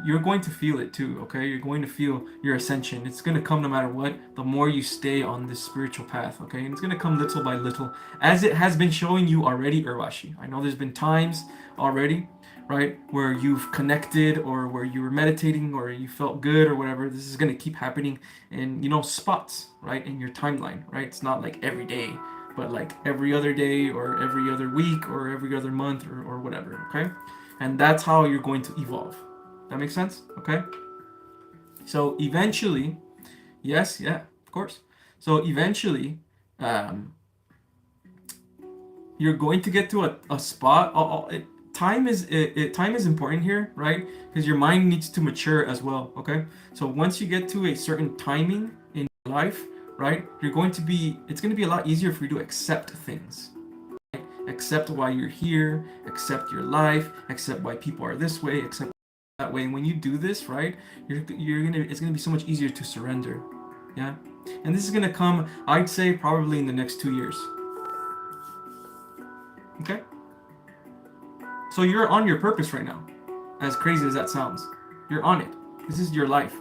you're going to feel it too, okay? You're going to feel your ascension. It's going to come no matter what, the more you stay on this spiritual path, okay? And it's going to come little by little, as it has been showing you already, Urvashi. I know there's been times already, right, where you've connected or where you were meditating or you felt good or whatever. This is going to keep happening in, you know, spots, right, in your timeline, right? It's not like every day, but like every other day or every other week or every other month or whatever, okay? And that's how you're going to evolve. That makes sense? Okay? So eventually, yes, yeah, of course. So eventually, you're going to get to a spot. Time is important here, right? Because your mind needs to mature as well, okay? So once you get to a certain timing in your life, right, it's going to be a lot easier for you to accept things. Accept why you're here, accept your life, accept why people are this way, accept that way. And when you do this, right, it's gonna be so much easier to surrender. Yeah? And this is gonna come, I'd say, probably in the next 2 years. Okay? So you're on your purpose right now. As crazy as that sounds. You're on it. This is your life.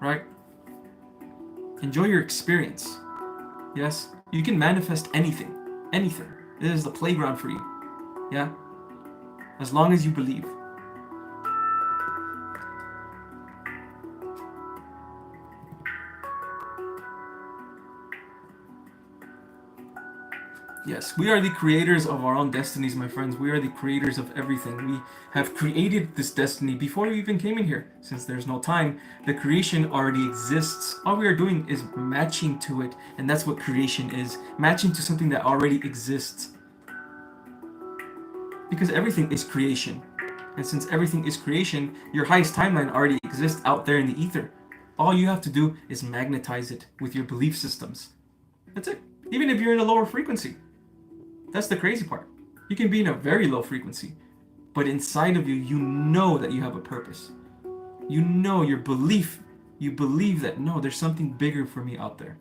Right? Enjoy your experience. Yes? You can manifest anything. Anything. This is the playground for you. Yeah? As long as you believe. Yes, we are the creators of our own destinies, my friends. We are the creators of everything. We have created this destiny before we even came in here. Since there's no time, the creation already exists. All we are doing is matching to it, and that's what creation is. Matching to something that already exists. Because everything is creation. And since everything is creation, your highest timeline already exists out there in the ether. All you have to do is magnetize it with your belief systems. That's it. Even if you're in a lower frequency. That's the crazy part. You can be in a very low frequency, but inside of you, you know that you have a purpose. You know you believe that, no, there's something bigger for me out there.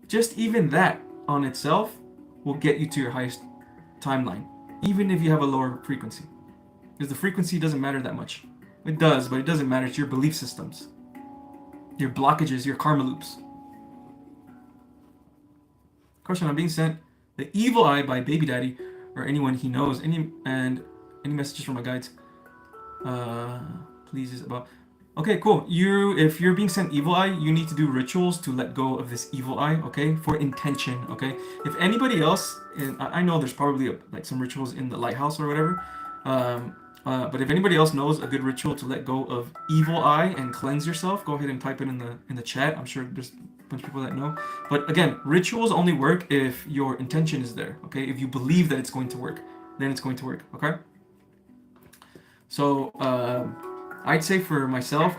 Just even that on itself will get you to your highest timeline, even if you have a lower frequency. Because the frequency doesn't matter that much. It does, but it doesn't matter. It's your belief systems, your blockages, your karma loops. Question, I'm being sent The Evil Eye by Baby Daddy, or anyone he knows. Any messages from my guides? Please is about. Okay, cool. If you're being sent Evil Eye, you need to do rituals to let go of this Evil Eye. Okay, for intention. Okay. If anybody else, I know there's probably like some rituals in the lighthouse or whatever. But if anybody else knows a good ritual to let go of Evil Eye and cleanse yourself, go ahead and type it in the chat. I'm sure there's a bunch of people that know. But again, rituals only work if your intention is there. Okay, if you believe that it's going to work, then it's going to work. Okay. So I'd say for myself,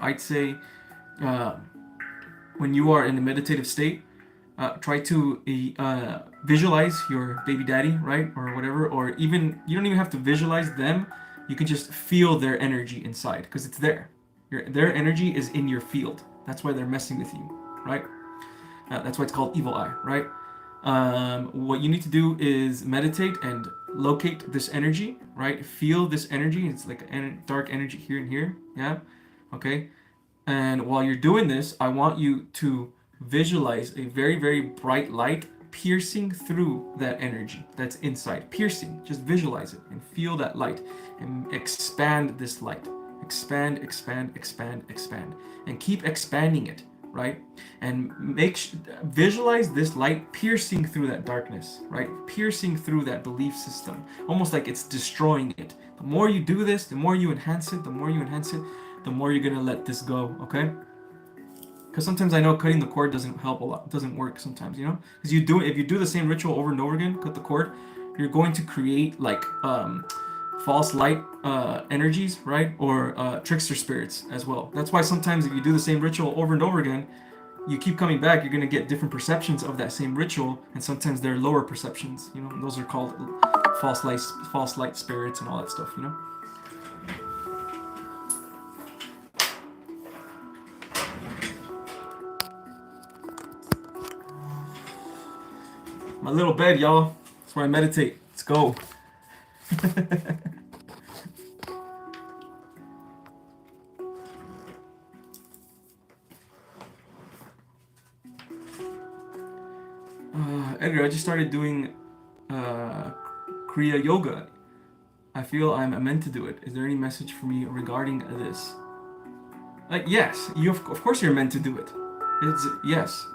when you are in a meditative state, try to visualize your baby daddy, right, or whatever, or even you don't even have to visualize them. You can just feel their energy inside because it's there. Their energy is in your field. That's why they're messing with you, right? That's why it's called evil eye, right? What you need to do is meditate and locate this energy, right? Feel this energy. It's like a dark energy here and here, yeah? Okay? And while you're doing this, I want you to visualize a very, very bright light piercing through that energy that's inside. Piercing. Just visualize it and feel that light and expand this light. Expand, expand, expand, expand. And keep expanding it, right? And visualize this light piercing through that darkness, right? Piercing through that belief system. Almost like it's destroying it. The more you do this, the more you enhance it, the more you enhance it, the more you're gonna let this go, okay? Because sometimes I know cutting the cord doesn't help a lot. It doesn't work sometimes, you know? Because if you do the same ritual over and over again, cut the cord, you're going to create like false light energies, right? Or trickster spirits as well. That's why sometimes if you do the same ritual over and over again, you keep coming back, you're gonna get different perceptions of that same ritual, and sometimes they're lower perceptions, you know? And those are called false light spirits and all that stuff, you know? My little bed, y'all. That's where I meditate. Let's go. Edgar, I just started doing Kriya Yoga. I feel I'm meant to do it. Is there any message for me regarding this? Like, yes. Of course you're meant to do it. It's yes.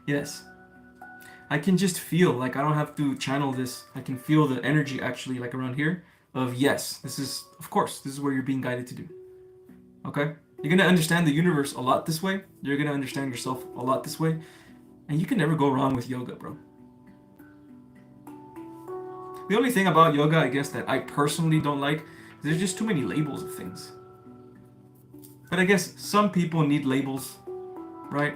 Yes. I can just feel, like I don't have to channel this. I can feel the energy actually like around here of yes, this is, of course, this is where you're being guided to do. Okay? You're going to understand the universe a lot this way. You're going to understand yourself a lot this way. And you can never go wrong with yoga, bro. The only thing about yoga, I guess, that I personally don't like, is there's just too many labels of things. But I guess some people need labels, right?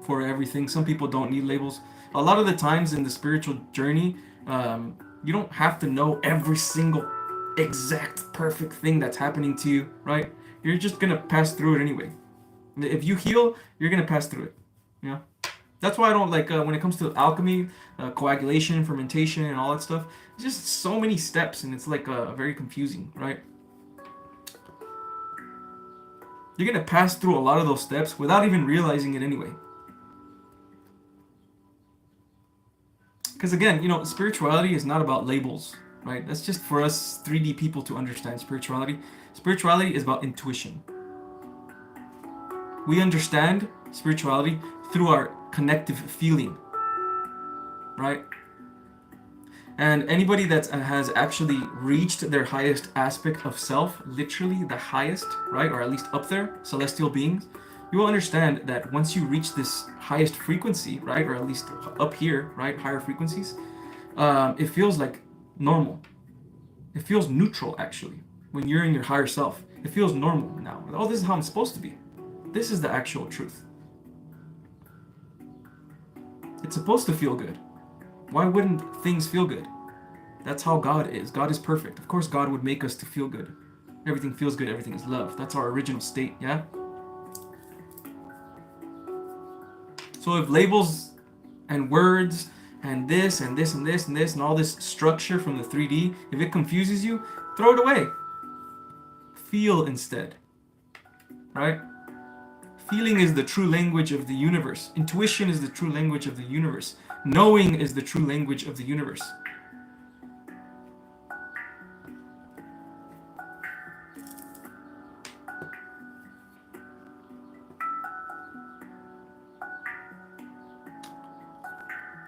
For everything. Some people don't need labels. A lot of the times in the spiritual journey, you don't have to know every single exact perfect thing that's happening to you, right? You're just gonna pass through it anyway. If you heal, you're gonna pass through it. You know? That's why I don't like when it comes to alchemy, coagulation, fermentation, and all that stuff. It's just so many steps, and it's like very confusing, right? You're gonna pass through a lot of those steps without even realizing it anyway. Because again, you know, spirituality is not about labels, right? That's just for us 3D people to understand spirituality. Spirituality is about intuition. We understand spirituality through our connective feeling, right? And anybody that has actually reached their highest aspect of self, literally the highest, right? Or at least up there, celestial beings, you will understand that once you reach this highest frequency, right? Or at least up here, right? Higher frequencies, it feels like normal. It feels neutral, actually. When you're in your higher self, it feels normal now. Oh, this is how I'm supposed to be. This is the actual truth. It's supposed to feel good. Why wouldn't things feel good? That's how God is. God is perfect. Of course, God would make us to feel good. Everything feels good. Everything is love. That's our original state, yeah? So if labels and words and this and this and this and this and all this structure from the 3D, if it confuses you, throw it away. Feel instead, right? Feeling is the true language of the universe. Intuition is the true language of the universe. Knowing is the true language of the universe.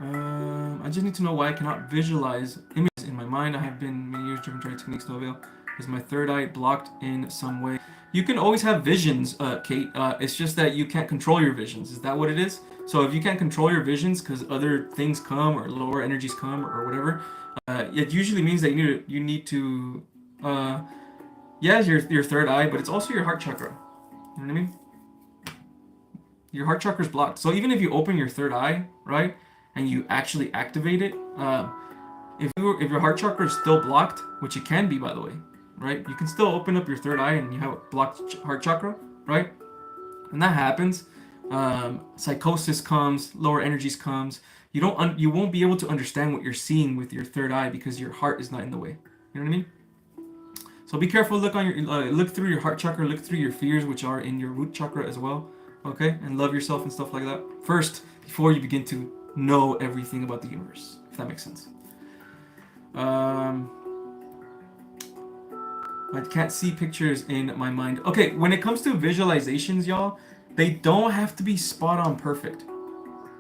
I just need to know why I cannot visualize images in my mind. I have been many years trying techniques to avail. Is my third eye blocked in some way? You can always have visions, Kate. It's just that you can't control your visions. Is that what it is? So if you can't control your visions because other things come or lower energies come or whatever, it usually means that you need to yeah, your third eye, but it's also your heart chakra. You know what I mean? Your heart chakra is blocked. So even if you open your third eye, right, and you actually activate it, if your heart chakra is still blocked, which it can be, by the way, right? You can still open up your third eye and you have a blocked heart chakra, right? And that happens. Psychosis comes, lower energies comes. You won't be able to understand what you're seeing with your third eye because your heart is not in the way. You know what I mean? So be careful. Look through your heart chakra. Look through your fears, which are in your root chakra as well. Okay, and love yourself and stuff like that first before you begin to know everything about the universe. If that makes sense. I can't see pictures in my mind. Okay, when it comes to visualizations, y'all, they don't have to be spot on perfect.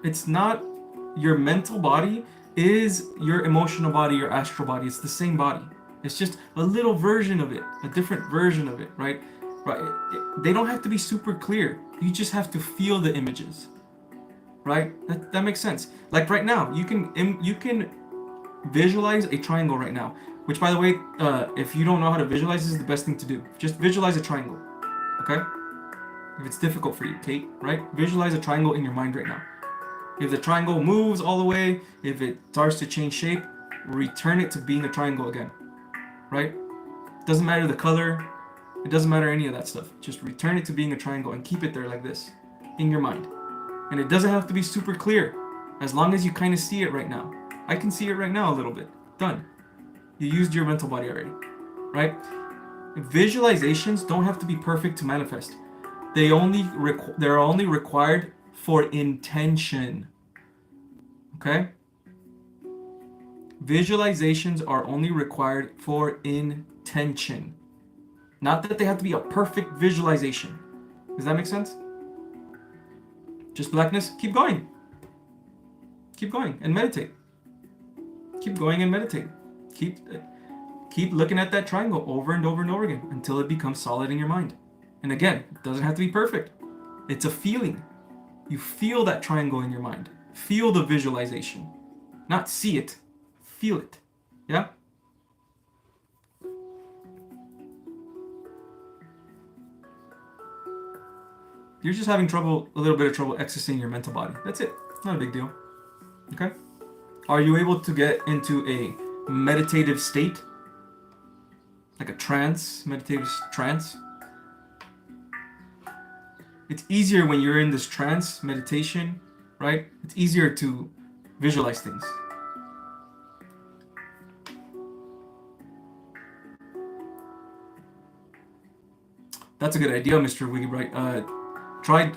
It's not your mental body is your emotional body, your astral body. It's the same body. It's just a little version of it, a different version of it, right? They don't have to be super clear. You just have to feel the images, right? That makes sense. Like right now, you can visualize a triangle right now. Which, by the way, if you don't know how to visualize, this is the best thing to do. Just visualize a triangle, okay? If it's difficult for you, Kate, right? Visualize a triangle in your mind right now. If the triangle moves all the way, if it starts to change shape, return it to being a triangle again, right? Doesn't matter the color, it doesn't matter any of that stuff. Just return it to being a triangle and keep it there like this, in your mind. And it doesn't have to be super clear, as long as you kind of see it right now. I can see it right now a little bit. Done. You used your mental body already, right? Visualizations don't have to be perfect to manifest. They're only required for intention. Okay? Visualizations are only required for intention. Not that they have to be a perfect visualization. Does that make sense? Just blackness? Keep going. Keep going and meditate. Keep going and meditate. Keep looking at that triangle over and over and over again until it becomes solid in your mind. And again, it doesn't have to be perfect. It's a feeling. You feel that triangle in your mind. Feel the visualization. Not see it. Feel it. Yeah? You're just having a little bit of trouble accessing your mental body. That's it. Not a big deal. Okay? Are you able to get into a meditative state? Like a meditative trance? It's easier when you're in this trance, meditation, right? It's easier to visualize things. That's a good idea, Mr. Wiggy Bright. I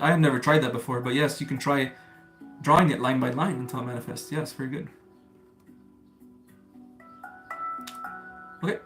have never tried that before, but yes, you can try drawing it line by line until it manifests. Yes, very good. Okay.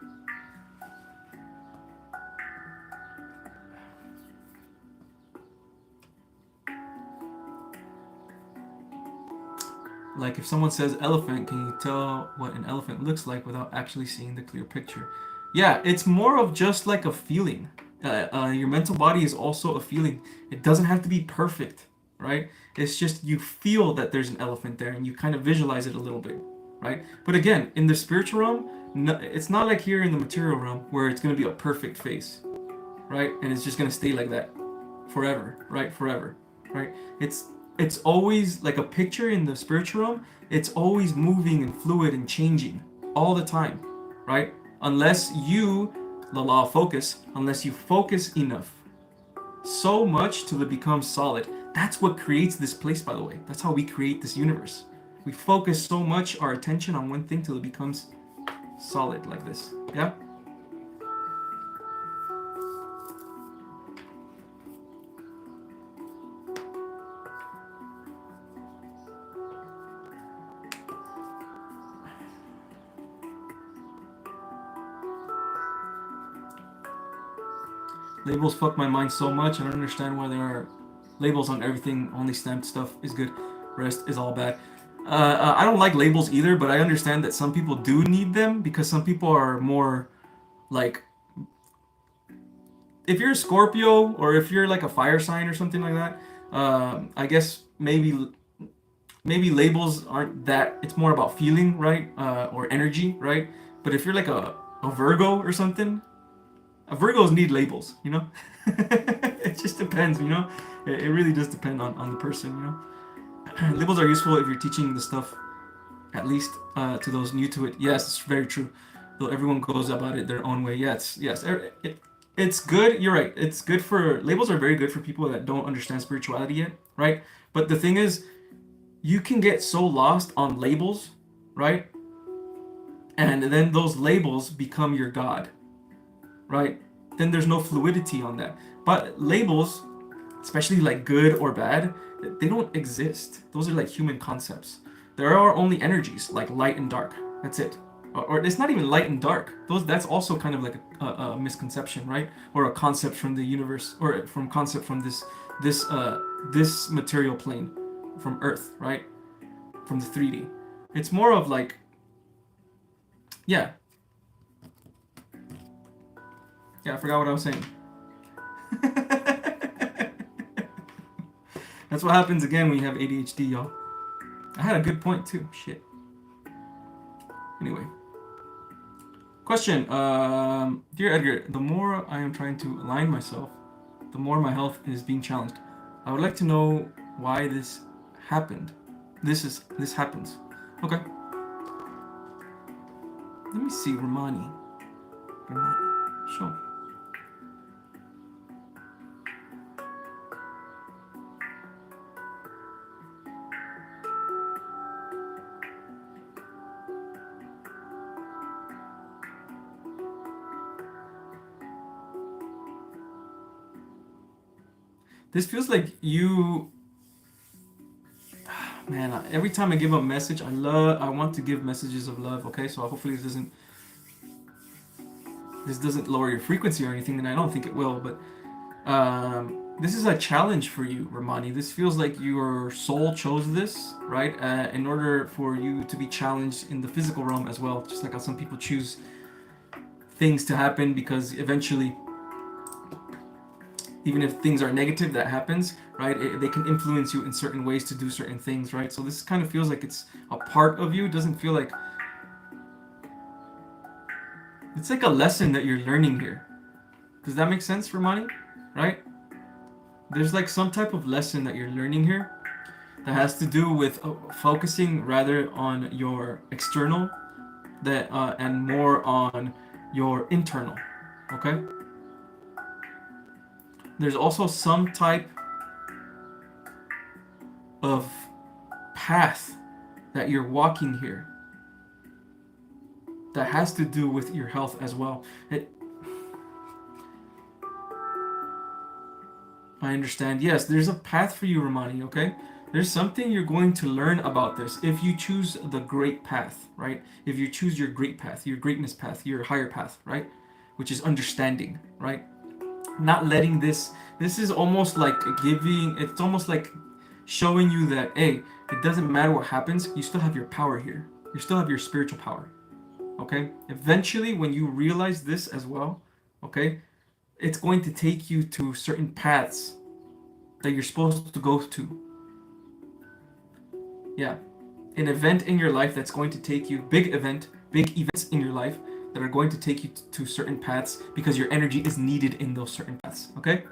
Like if someone says elephant, can you tell what an elephant looks like without actually seeing the clear picture? Yeah, it's more of just like a feeling. Your mental body is also a feeling. It doesn't have to be perfect, right? It's just you feel that there's an elephant there and you kind of visualize it a little bit, right? But again, in the spiritual realm, it's not like here in the material realm where it's going to be a perfect face, right? And it's just going to stay like that forever, right? Forever, right? It's always like a picture in the spiritual realm. It's always moving and fluid and changing all the time, right? Unless you, the law of focus, unless you focus enough, so much till it becomes solid. That's what creates this place, by the way. That's how we create this universe. We focus so much our attention on one thing till it becomes solid like this. Yeah? Labels fuck my mind so much. I don't understand why there are labels on everything. Only stamped stuff is good. Rest is all bad. I don't like labels either, but I understand that some people do need them because some people are more like, if you're a Scorpio or if you're like a fire sign or something like that, I guess maybe labels aren't that. It's more about feeling, right? Or energy, right? But if you're like a Virgo or something, Virgos need labels, you know? It just depends, you know? It really does depend on the person, you know? Labels are useful if you're teaching the stuff, at least to those new to it. Yes, it's very true. though everyone goes about it their own way. Yes, it's good. You're right. It's good for labels are very good for people that don't understand spirituality yet, right? But the thing is, you can get so lost on labels, right? And then those labels become your God, right? Then there's no fluidity on that. But labels, especially like good or bad, they don't exist. Those are like human concepts. There are only energies like light and dark. That's it. Or it's not even light and dark. That's also kind of like a misconception, right? Or a concept from the universe, or from concept from this material plane, from Earth, right? From the 3D. It's more of like, yeah, yeah. I forgot what I was saying. That's what happens again when you have ADHD, y'all. I had a good point too. Shit. Anyway. Question. Dear Edgar, the more I am trying to align myself, the more my health is being challenged. I would like to know why this happened. This happens. Okay. Let me see, Romani. Show. This feels like you, man. Every time I give a message, I want to give messages of love. Okay, so hopefully this doesn't lower your frequency or anything, and I don't think it will. But this is a challenge for you, Ramani. This feels like your soul chose this, right? In order for you to be challenged in the physical realm as well, just like how some people choose things to happen because eventually, even if things are negative that happens, right, they can influence you in certain ways to do certain things, right? So this kind of feels like it's a part of you. It doesn't feel like it's like a lesson that you're learning here. Does that make sense, Ramani? Right? There's like some type of lesson that you're learning here that has to do with focusing rather on your external and more on your internal. Okay? There's also some type of path that you're walking here that has to do with your health as well. I understand. Yes, there's a path for you, Ramani, okay? There's something you're going to learn about this if you choose the great path, right? If you choose your great path, your greatness path, your higher path, right? Which is understanding, right? Not letting this is almost like it's almost like showing you that, hey, it doesn't matter what happens, you still have your power here. You still have your spiritual power, okay? Eventually, when you realize this as well, okay, it's going to take you to certain paths that you're supposed to go to. Yeah. An event in your life that's going to take you, big events in your life that are going to take you to certain paths because your energy is needed in those certain paths, okay?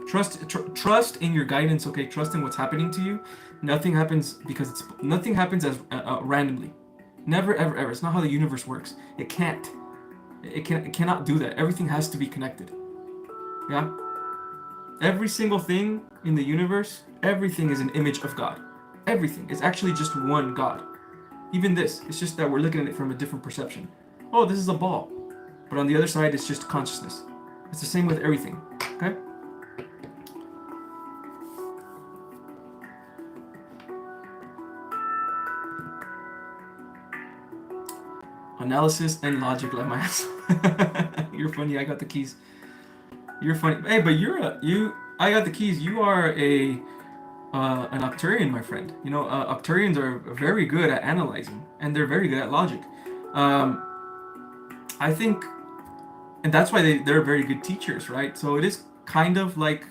Trust in your guidance, okay? Trust in what's happening to you. Nothing happens as randomly. Never, ever, ever. It's not how the universe works. It can't. It cannot do that. Everything has to be connected. Yeah? Every single thing in the universe, everything is an image of God. Everything. It's actually just one God. Even this. It's just that we're looking at it from a different perception. Oh, this is a ball. But on the other side, it's just consciousness. It's the same with everything. Okay? Analysis and logic, like my ass. You're funny. I got the keys. You're funny. Hey, but I got the keys. You are an Octurian, my friend. You know, Octurians are very good at analyzing, and they're very good at logic. I think, and that's why they're very good teachers, right? So it is kind of like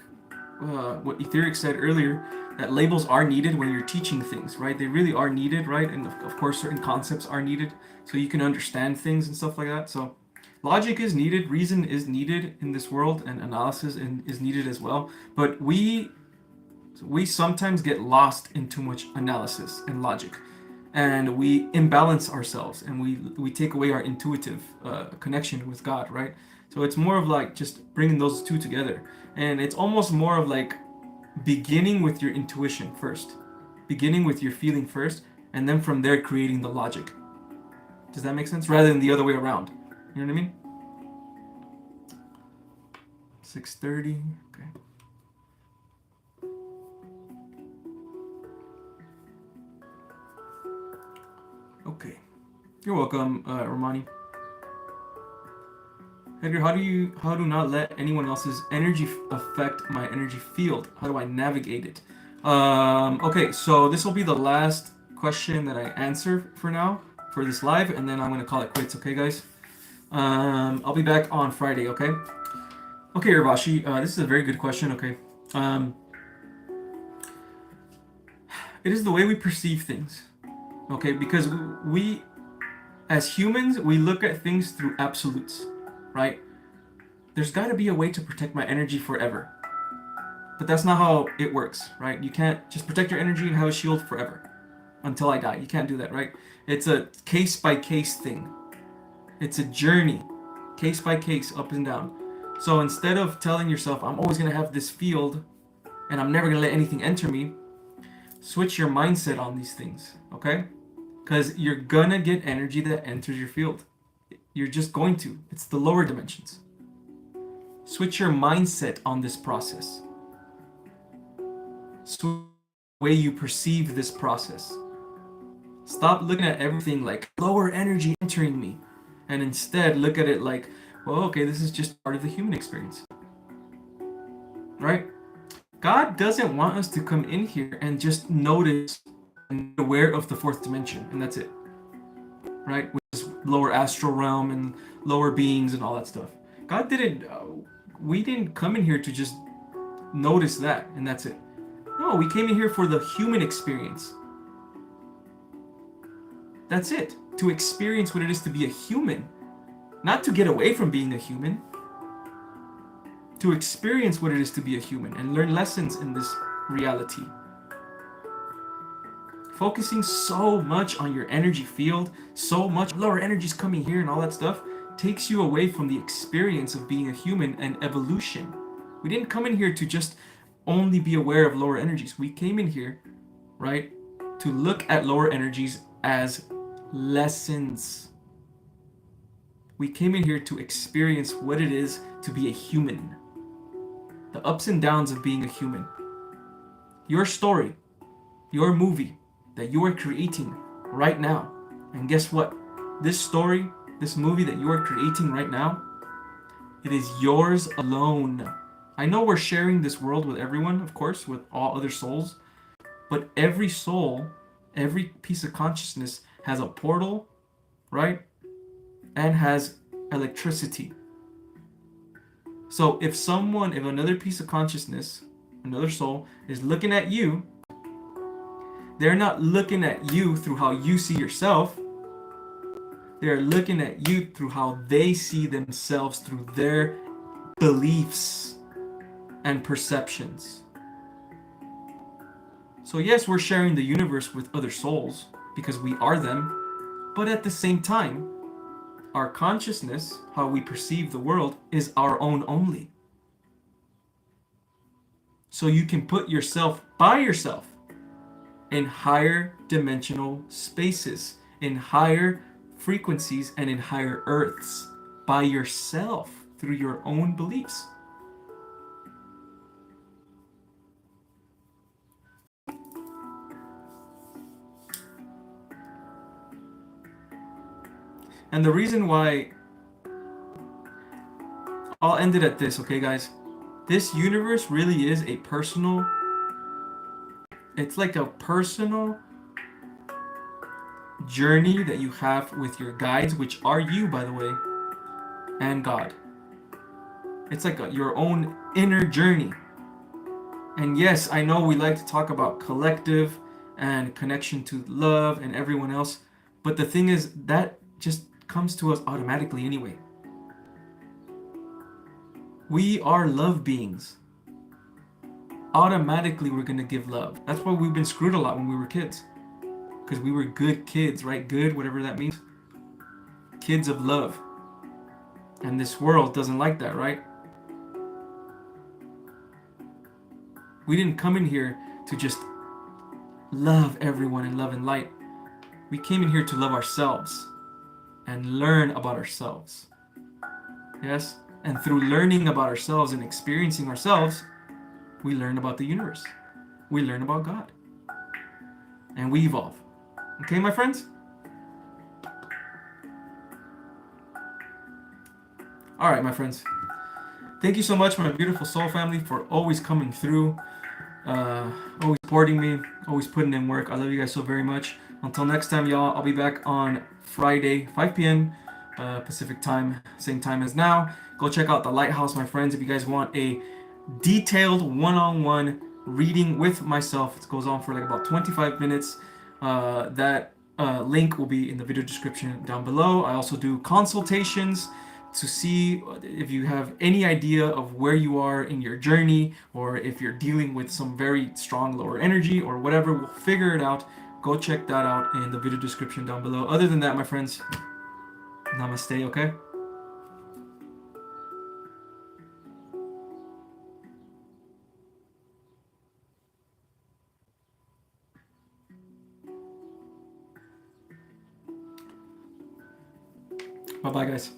what Etheric said earlier, that labels are needed when you're teaching things, right? They really are needed, right? And of course, certain concepts are needed so you can understand things and stuff like that. So logic is needed, reason is needed in this world, and analysis is needed as well. But we sometimes get lost in too much analysis and logic. and we imbalance ourselves, and we take away our intuitive connection with God, right? So it's more of like just bringing those two together, and it's almost more of like beginning with your intuition first, beginning with your feeling first, and then from there creating the logic. Does that make sense? Rather than the other way around. You know what I mean? 6:30. Okay. Okay. You're welcome, Romani. Edgar, how do not let anyone else's energy affect my energy field? How do I navigate it? Okay, so this will be the last question that I answer for now for this live, and then I'm gonna call it quits. Okay, guys. I'll be back on Friday. Okay. Okay, Urvashi. This is a very good question. Okay. It is the way we perceive things. Okay, because we as humans, we look at things through absolutes, right? There's got to be a way to protect my energy forever. But that's not how it works, right? You can't just protect your energy and have a shield forever until I die. You can't do that, right? It's a case by case thing. It's a journey, case by case, up and down. So instead of telling yourself, I'm always going to have this field and I'm never going to let anything enter me, switch your mindset on these things, okay? Because you're gonna get energy that enters your field. You're just going to. It's the lower dimensions. Switch your mindset on this process. Switch the way you perceive this process. Stop looking at everything like lower energy entering me, and instead look at it like, well, okay, this is just part of the human experience. Right? God doesn't want us to come in here and just notice and be aware of the fourth dimension, and that's it. Right? Which is lower astral realm and lower beings and all that stuff. God didn't, we didn't come in here to just notice that and that's it. No, we came in here for the human experience. That's it. To experience what it is to be a human. Not to get away from being a human. To experience what it is to be a human and learn lessons in this reality. Focusing so much on your energy field, so much lower energies coming here and all that stuff, takes you away from the experience of being a human and evolution. We didn't come in here to just only be aware of lower energies. We came in here, right, to look at lower energies as lessons. We came in here to experience what it is to be a human. The ups and downs of being a human. Your story, your movie that you are creating right now. And guess what? This story, this movie that you are creating right now, it is yours alone. I know we're sharing this world with everyone, of course, with all other souls, but every soul, every piece of consciousness has a portal, right? And has electricity. So if another piece of consciousness, another soul, is looking at you, they're not looking at you through how you see yourself. They're looking at you through how they see themselves, through their beliefs and perceptions. So yes, we're sharing the universe with other souls because we are them, but at the same time, our consciousness, how we perceive the world, is our own only. So you can put yourself by yourself in higher dimensional spaces, in higher frequencies, and in higher earths by yourself through your own beliefs. And the reason why, I'll end it at this, okay, guys? This universe really is a personal, it's like a personal journey that you have with your guides, which are you, by the way, and God. It's like your own inner journey. And yes, I know we like to talk about collective and connection to love and everyone else, but the thing is that just comes to us automatically anyway. We are love beings. Automatically we're going to give love. That's why we've been screwed a lot when we were kids. because we were good kids, right? Good, whatever that means. Kids of love. And this world doesn't like that, right? We didn't come in here to just love everyone and love and light. We came in here to love ourselves and learn about ourselves. Yes? And through learning about ourselves and experiencing ourselves, we learn about the universe. We learn about God. And we evolve. Okay, my friends? All right, my friends. Thank you so much, my beautiful soul family, for always coming through, always supporting me, always putting in work. I love you guys so very much. Until next time, y'all, I'll be back on Friday, 5 p.m. Pacific time, same time as now. Go check out the Lighthouse, my friends, if you guys want a detailed one-on-one reading with myself. It goes on for like about 25 minutes. That link will be in the video description down below. I also do consultations to see if you have any idea of where you are in your journey, or if you're dealing with some very strong lower energy or whatever. We'll figure it out. Go check that out in the video description down below. Other than that, my friends, namaste, okay? Bye-bye, guys.